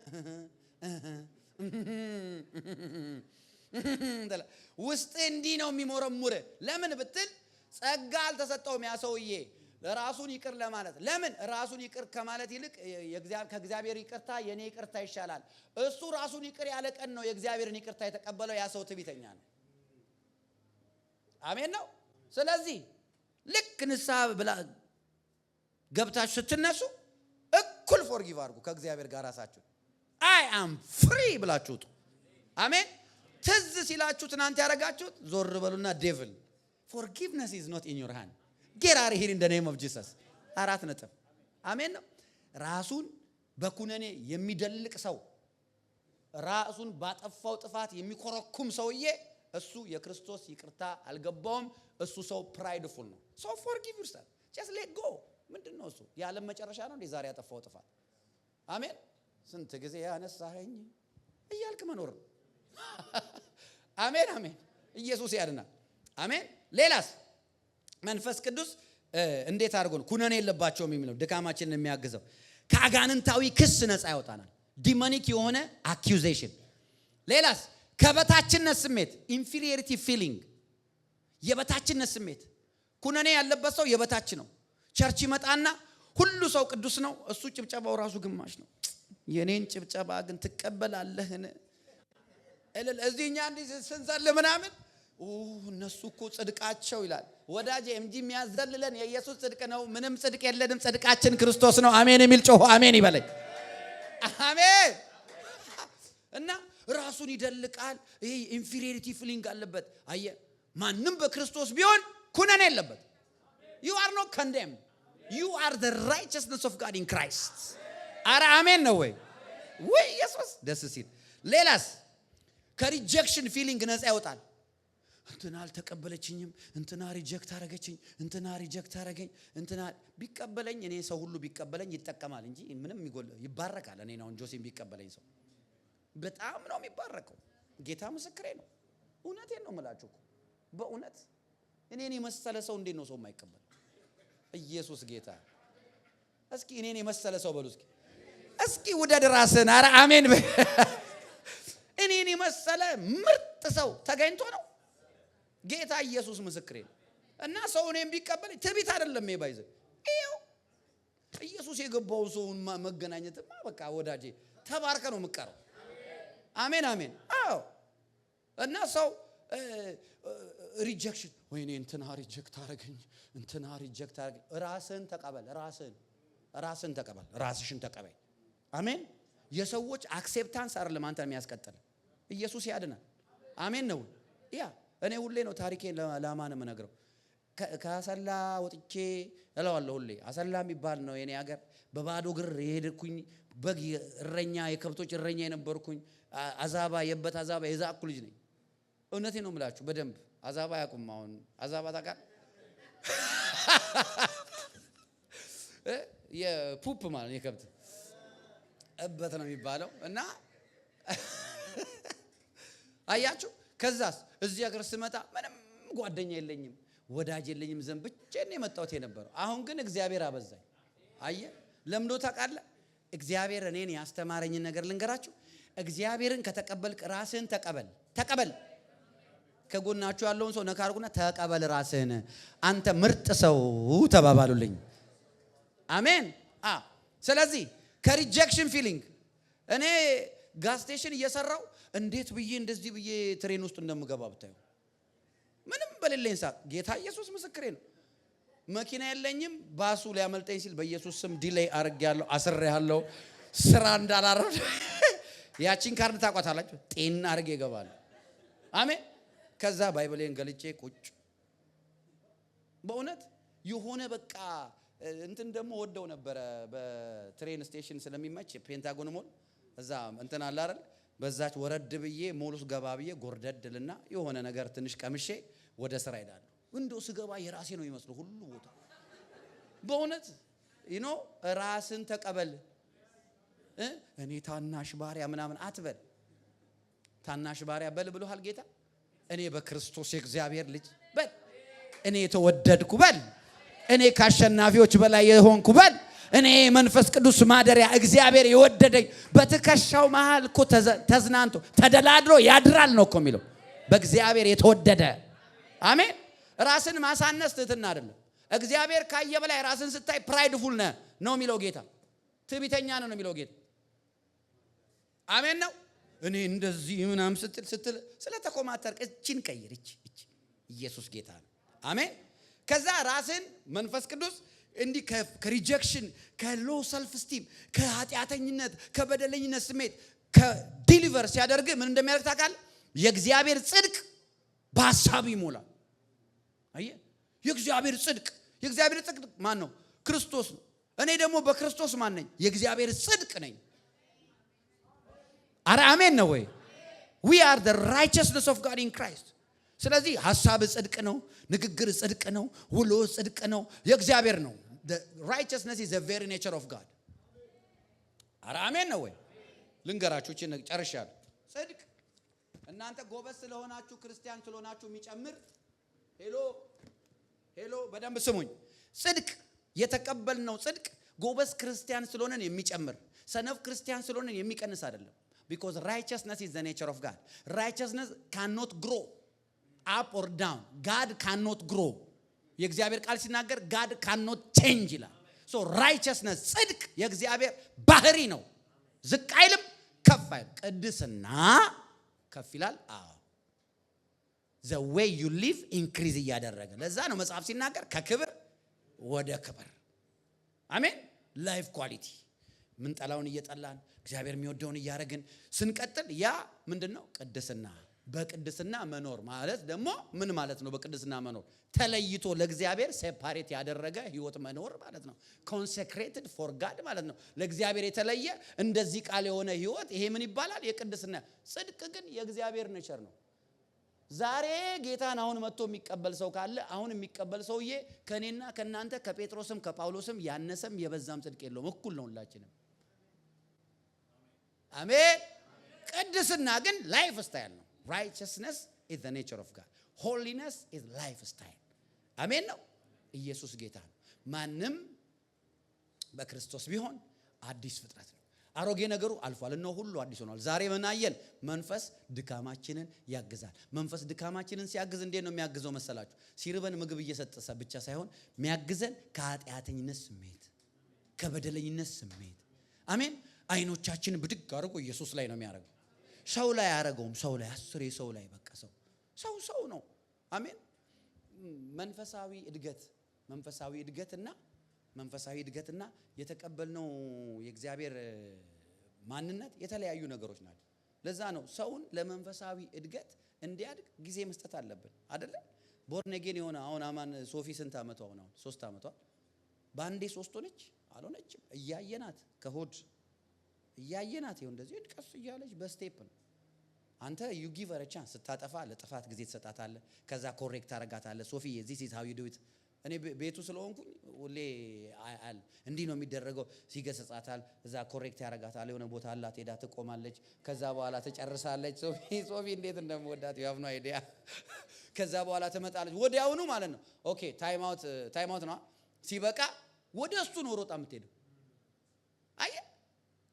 ውስጥ እንዲህ ነው የሚሞረሙር። ለምን ብትል ጸጋ አልተሰጠውም ያ ሰውዬ ራሱን ይቅር ለማለት። ለምን ራሱን ይቅር ከማለት ይልቅ ከእግዚአብሔር ይቅርታ የኔ ይቅርታ ይሻላል። እሱ ራሱን ይቅር ያለ ቀን ነው የእግዚአብሔርን ይቅርታ የተቀበለው። ያ ሰው ትዕቢተኛ ነው። አሜን ነው። ስለዚህ ልክ ንስሐ ብላ ገብታችሁ ስትነሱ እኩል ፎርጊቭ አድርጉ ከእግዚአብሔር ጋር ራሳችሁ። አይ አም ፍሪ ብላችሁ ውጡ። አሜን። ትዝ ሲላችሁ ትናንት ያደረጋችሁት ዞር በሉና ዴቪል forgiveness is not in your hand. get out of here in the name of Jesus። 4 ነጥብ። አሜን ነው። ራሱን በኩነኔ የሚደልቅ ሰው፣ ራሱን ባጠፋው ጥፋት የሚኮረኩም ሰውዬ እሱ የክርስቶስ ይቅርታ አልገባውም። እሱ ሰው ፕራይድፉል ነው። so forgive yourself, just let go። ምንድነው እሱ? የዓለም መጨረሻ ነው እንዴ ዛሬ ያጠፋው ጥፋት? አሜን። ስንት ጊዜ ያነሳኸኝ እያልክ መኖር ነው። አሜን አሜን። ኢየሱስ ያድናል። አሜን። ሌላስ መንፈስ ቅዱስ እንዴት አድርጎ ነው ኩነኔ የለባቸውም የሚለው? ድካማችንን የሚያግዘው ከአጋንንታዊ ክስ ነፃ ያወጣናል። ዲሞኒክ የሆነ አኪዩዜሽን። ሌላስ ከበታችነት ስሜት ኢንፌሪዮሪቲ ፊሊንግ፣ የበታችነት ስሜት። ኩነኔ ያለበት ሰው የበታች ነው። ቸርች ይመጣና ሁሉ ሰው ቅዱስ ነው፣ እሱ ጭብጨባው ራሱ ግማሽ ነው። የኔን ጭብጨባ ግን ትቀበላለህን? እዚህኛ እንዲህ ስንዘል ምናምን እነሱ እኮ ጽድቃቸው ይላል። ወዳጄ እንጂ የሚያዘልለን የኢየሱስ ጽድቅ ነው። ምንም ጽድቅ የለንም። ጽድቃችን ክርስቶስ ነው። አሜን የሚል ጮሁ አሜን ይበለኝ። አሜን። እና ራሱን ይደልቃል። ይሄ ኢንፌሪዮሪቲ ፊሊንግ አለበት። አየ ማንም በክርስቶስ ቢሆን ኩነኔ የለበት። you are not condemned, you are the righteousness of God in Christ። አረ አሜን ነው ወይ? ወይ ኢየሱስ ደስ ሲል። ሌላስ ከሪጀክሽን ፊሊንግ ነፃ ያወጣል። እንትና አልተቀበለችኝም፣ እንትና ሪጀክት አረገችኝ፣ እንትና ሪጀክት አረገኝ። እንትና ቢቀበለኝ እኔ ሰው ሁሉ ቢቀበለኝ ይጠቀማል እንጂ ምንም ይባረካል። እኔ ነው ጆሴን ቢቀበለኝ ሰው በጣም ነው የሚባረከው። ጌታ ምስክሬ ነው። እውነቴን ነው የምላችሁ እኮ በእውነት እኔን የመሰለ ሰው እንዴት ነው ሰው የማይቀበል? ኢየሱስ ጌታ። እስኪ እኔን የመሰለ ሰው በሉ እስኪ ውደድ ራስን። አረ አሜን። እኔን የመሰለ ምርጥ ሰው ተገኝቶ ነው ጌታ ኢየሱስ ምስክሬ ነው። እና ሰው እኔን ቢቀበለኝ ትዕቢት አይደለም ይባይዘ ይሄው ኢየሱስ የገባው ሰውን መገናኘትማ በቃ ወዳጄ ተባርከ ነው የምትቀረው። አሜን አሜን። አዎ። እና ሰው ሪጀክሽን ወይኔ እንትና ሪጀክት አረገኝ፣ እንትና ሪጀክት አረገኝ። ራስን ተቀበል፣ ራስን ተቀበል፣ ራስሽን ተቀበል። አሜን። የሰዎች አክሴፕታንስ አይደለም አንተን የሚያስቀጥል። ኢየሱስ ያድናል። አሜን ነው። ያ እኔ ሁሌ ነው ታሪኬን ለማንም እነግረው። ከአሰላ ወጥቼ እለዋለሁ ሁሌ። አሰላ የሚባል ነው የኔ ሀገር። በባዶ እግር የሄድኩኝ በግ እረኛ፣ የከብቶች እረኛ የነበርኩኝ አዛባ የበት አዛባ የዛኩ ልጅ ነኝ። እውነቴ ነው የምላችሁ በደንብ አዛባ ያቁም። አሁን አዛባ ታውቃለህ? የፑፕ ማለት የከብት እበት ነው የሚባለው። እና አያችሁ ከዛስ እዚህ ሀገር ስመጣ ምንም ጓደኛ የለኝም ወዳጅ የለኝም ዘንድ ብቻዬን የመጣሁት የነበረው። አሁን ግን እግዚአብሔር አበዛኝ። አየህ ለምዶ ታውቃለህ? እግዚአብሔር እኔን ያስተማረኝ ነገር ልንገራችሁ። እግዚአብሔርን ከተቀበልክ ራስህን ተቀበል። ከጎናችሁ ያለውን ሰው ነካ አድርጉና ተቀበል ራስህን፣ አንተ ምርጥ ሰው ተባባሉልኝ። አሜን። ስለዚህ ከሪጀክሽን ፊሊንግ እኔ ጋዝ ስቴሽን እየሰራው እንዴት ብዬ እንደዚህ ብዬ ትሬን ውስጥ እንደምገባ ብታዩ ምንም በሌለኝ ሰዓት ጌታ ኢየሱስ ምስክሬ ነው። መኪና የለኝም ባሱ ሊያመልጠኝ ሲል በኢየሱስ ስም ዲሌይ አርጋለሁ፣ አስሬያለሁ። ስራ እንዳላረድ ያቺን ካርድ ታቋታላችሁ ጤና አርጌ እገባለሁ። አሜን። ከዛ ባይብሌን ገልጬ ቁጭ በእውነት የሆነ በቃ እንትን ደግሞ ወደው ነበር በትሬን ስቴሽን ስለሚመች ፔንታጎን ሞል እዛ እንትን አለ አይደል? በዛች ወረድ ብዬ ሞል ውስጥ ገባ ብዬ ጎርደድልና የሆነ ነገር ትንሽ ቀምሼ ወደ ስራ ሄዳለሁ። እንደው ስገባ የራሴ ነው የሚመስለው ሁሉ ቦታ በእውነት ራስን ተቀበል። እኔ ታናሽ ባሪያ ምናምን አትበል። ታናሽ ባሪያ በል ብሎሃል ጌታ። እኔ በክርስቶስ የእግዚአብሔር ልጅ በል። እኔ የተወደድኩ በል። እኔ ካሸናፊዎች በላይ የሆንኩ በል። እኔ መንፈስ ቅዱስ ማደሪያ እግዚአብሔር የወደደኝ በትከሻው መሃል እኮ ተዝናንቶ ተደላድሎ ያድራል ነው እኮ የሚለው በእግዚአብሔር የተወደደ። አሜን። ራስን ማሳነስ ትህትና አይደለም። እግዚአብሔር ካየ በላይ ራስን ስታይ ፕራይድፉል ነህ ነው የሚለው ጌታ። ትዕቢተኛ ነው የሚለው ጌታ። አሜን ነው። እኔ እንደዚህ ምናምን ስትል ስለተኮማተርክ እቺን ቀይር። እቺ ኢየሱስ ጌታ ነው። አሜን። ከዛ ራስን መንፈስ ቅዱስ እንዲህ ከሪጀክሽን ከሎ ሰልፍ ስቲም ከኃጢአተኝነት ከበደለኝነት ስሜት ከዲሊቨር ሲያደርግ ምን እንደሚያደርግ ታውቃለህ? የእግዚአብሔር ጽድቅ በሐሳብ ይሞላል። አየህ የእግዚአብሔር ጽድቅ ማን ነው? ክርስቶስ ነው። እኔ ደግሞ በክርስቶስ ማን ነኝ? የእግዚአብሔር ጽድቅ ነኝ። አረ አሜን ነው ወይ? we are the righteousness of God in Christ። ስለዚህ ሐሳብ ጽድቅ ነው፣ ንግግር ጽድቅ ነው፣ ውሎ ጽድቅ ነው፣ የእግዚአብሔር ነው። the righteousness is the very nature of God። አረ አሜን ነው ወይ? ልንገራችሁ እቺ ጨርሻለሁ። ጽድቅ እናንተ ጎበዝ ስለሆናችሁ ክርስቲያን ስለሆናችሁ የሚጨምር ሄሎ በደንብ ስሙኝ። ጽድቅ የተቀበልነው ጽድቅ ጎበዝ ክርስቲያን ስለሆነን የሚጨምር ሰነፍ ክርስቲያን ስለሆነን የሚቀንስ አይደለም። because righteousness is the nature of God. Righteousness cannot grow up or down. God cannot grow. የእግዚአብሔር ቃል ሲናገር God cannot change ይላል። so righteousness ጽድቅ የእግዚአብሔር ባህሪ ነው። ዝቅ አይልም ከፍ አይልም። ቅድስና ከፍ ይላል። the way you live increase እያደረገ ለዛ ነው መጽሐፍ ሲናገር ከክብር ወደ ክብር። አሜን። ላይፍ ኳሊቲ ምን ጠላውን እየጠላን እግዚአብሔር የሚወደውን እያደረግን ስንቀጥል ያ ምንድነው? ቅድስና። በቅድስና መኖር ማለት ደግሞ ምን ማለት ነው? በቅድስና መኖር ተለይቶ ለእግዚአብሔር ሴፓሬት ያደረገ ህይወት መኖር ማለት ነው። consecrated for God ማለት ነው። ለእግዚአብሔር የተለየ እንደዚህ ቃል የሆነ ህይወት ይሄ ምን ይባላል? የቅድስና። ጽድቅ ግን የእግዚአብሔር ኔቸር ነው። ዛሬ ጌታን አሁን መጥቶ የሚቀበል ሰው ካለ አሁን የሚቀበል ሰውዬ ከኔና ከናንተ ከጴጥሮስም ከጳውሎስም ያነሰም የበዛም ጽድቅ የለውም። እኩል ነው ሁላችንም። አሜን። ቅድስና ግን ላይፍ ስታይል ነው። righteousness is the nature of God. holiness is life style. አሜን ነው። ኢየሱስ ጌታ ነው። ማንም በክርስቶስ ቢሆን አዲስ ፍጥረት ነው። አሮጌ ነገሩ አልፏል እና ሁሉ አዲስ ሆኗል። ዛሬ መናየን መንፈስ ድካማችንን ያግዛል። መንፈስ ድካማችንን ሲያግዝ እንዴት ነው የሚያግዘው መሰላችሁ? ሲርበን ምግብ እየሰጠ ብቻ ሳይሆን የሚያግዘን ከኃጢአተኝነት ስሜት ከበደለኝነት ስሜት። አሜን። አይኖቻችን ብድግ አድርጎ ኢየሱስ ላይ ነው የሚያደርገው። ሰው ላይ ያረጋውም ሰው ላይ አስሬ ሰው ላይ በቃ ሰው ነው። አሜን። መንፈሳዊ እድገትና የተቀበልነው የእግዚአብሔር ማንነት የተለያዩ ነገሮች ናቸው። ለዛ ነው ሰውን ለመንፈሳዊ እድገት እንዲያድግ ጊዜ መስጠት አለብን አይደለ? ቦርን አጌን የሆነ አሁን አማን ሶፊ ስንት አመቷ አሁን 3 አመቷ ባንዴ 3 ሆነች አልሆነችም። እያየናት ከሆድ እያየናት ይሁን እንደዚህ ቀስ እያለች በስቴፕ ነው። አንተ you give her a chance ስታጠፋ ለጥፋት ጊዜ ትሰጣታለህ ከዛ ኮሬክት ታረጋታለህ ሶፊ this is how you do it እኔ ቤቱ ስለሆንኩኝ ሁሌ አል እንዲህ ነው የሚደረገው ሲገሰጻታል እዛ ኮሬክት ያረጋታል የሆነ ቦታ አላት ሄዳ ትቆማለች ከዛ በኋላ ትጨርሳለች ሶፊ እንዴት እንደምወዳት you have no idea ከዛ በኋላ ትመጣለች ወዲያውኑ ማለት ነው ኦኬ ታይም አውት ነው ሲበቃ ወደሱ ነው ሮጣ የምትሄደው አየ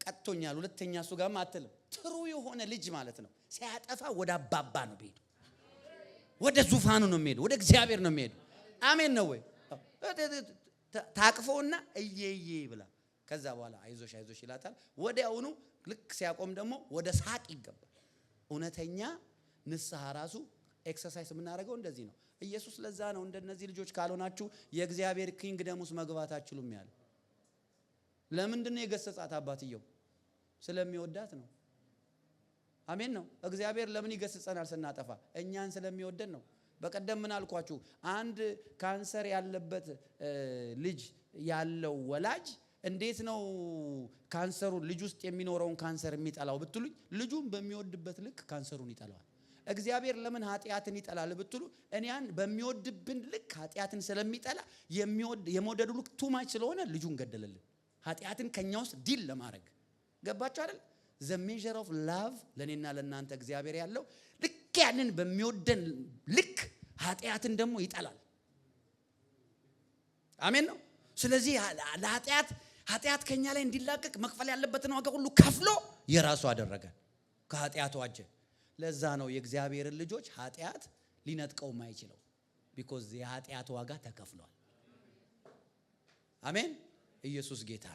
ቀጥቶኛል ሁለተኛ እሱ ጋርም አትልም ትሩ የሆነ ልጅ ማለት ነው ሲያጠፋ ወደ አባባ ነው ቢሄድ ወደ ዙፋኑ ነው የሚሄድ ወደ እግዚአብሔር ነው የሚሄድ አሜን ነው ወይ ታቅፎና እየዬ ብላ ከዛ በኋላ አይዞሽ ይላታል ወዲያውኑ ልክ ሲያቆም ደግሞ ወደ ሳቅ ይገባል እውነተኛ ንስሐ ራሱ ኤክሰርሳይዝ የምናደርገው እንደዚህ ነው ኢየሱስ ለዛ ነው እንደነዚህ ልጆች ካልሆናችሁ የእግዚአብሔር ኪንግደም ውስጥ መግባት አትችሉም ያለ ለምንድን ነው የገሰጻት አባትየው ስለሚወዳት ነው አሜን ነው እግዚአብሔር ለምን ይገስጸናል ስናጠፋ እኛን ስለሚወደን ነው በቀደም ምን አልኳችሁ አንድ ካንሰር ያለበት ልጅ ያለው ወላጅ እንዴት ነው ካንሰሩን ልጅ ውስጥ የሚኖረውን ካንሰር የሚጠላው ብትሉኝ ልጁን በሚወድበት ልክ ካንሰሩን ይጠላዋል እግዚአብሔር ለምን ኃጢያትን ይጠላል ብትሉ እኛን በሚወድብን ልክ ኃጢያትን ስለሚጠላ የመውደዱ ልክ ቱማች ስለሆነ ልጁን ገደለልን ኃጢያትን ከኛ ውስጥ ዲል ለማድረግ ገባችሁ አይደል the measure of love ለኔና ለናንተ እግዚአብሔር ያለው ልክ ያንን በሚወደን ልክ ኃጢያትን ደግሞ ይጠላል አሜን ነው ስለዚህ ኃጢያት ከኛ ላይ እንዲላቀቅ መክፈል ያለበትን ዋጋ ሁሉ ከፍሎ የራሱ አደረገ ከኃጢያቱ ዋጀ ለዛ ነው የእግዚአብሔርን ልጆች ኃጢያት ሊነጥቀው ማይችለው because የኃጢያት ዋጋ ተከፍሏል አሜን ኢየሱስ ጌታ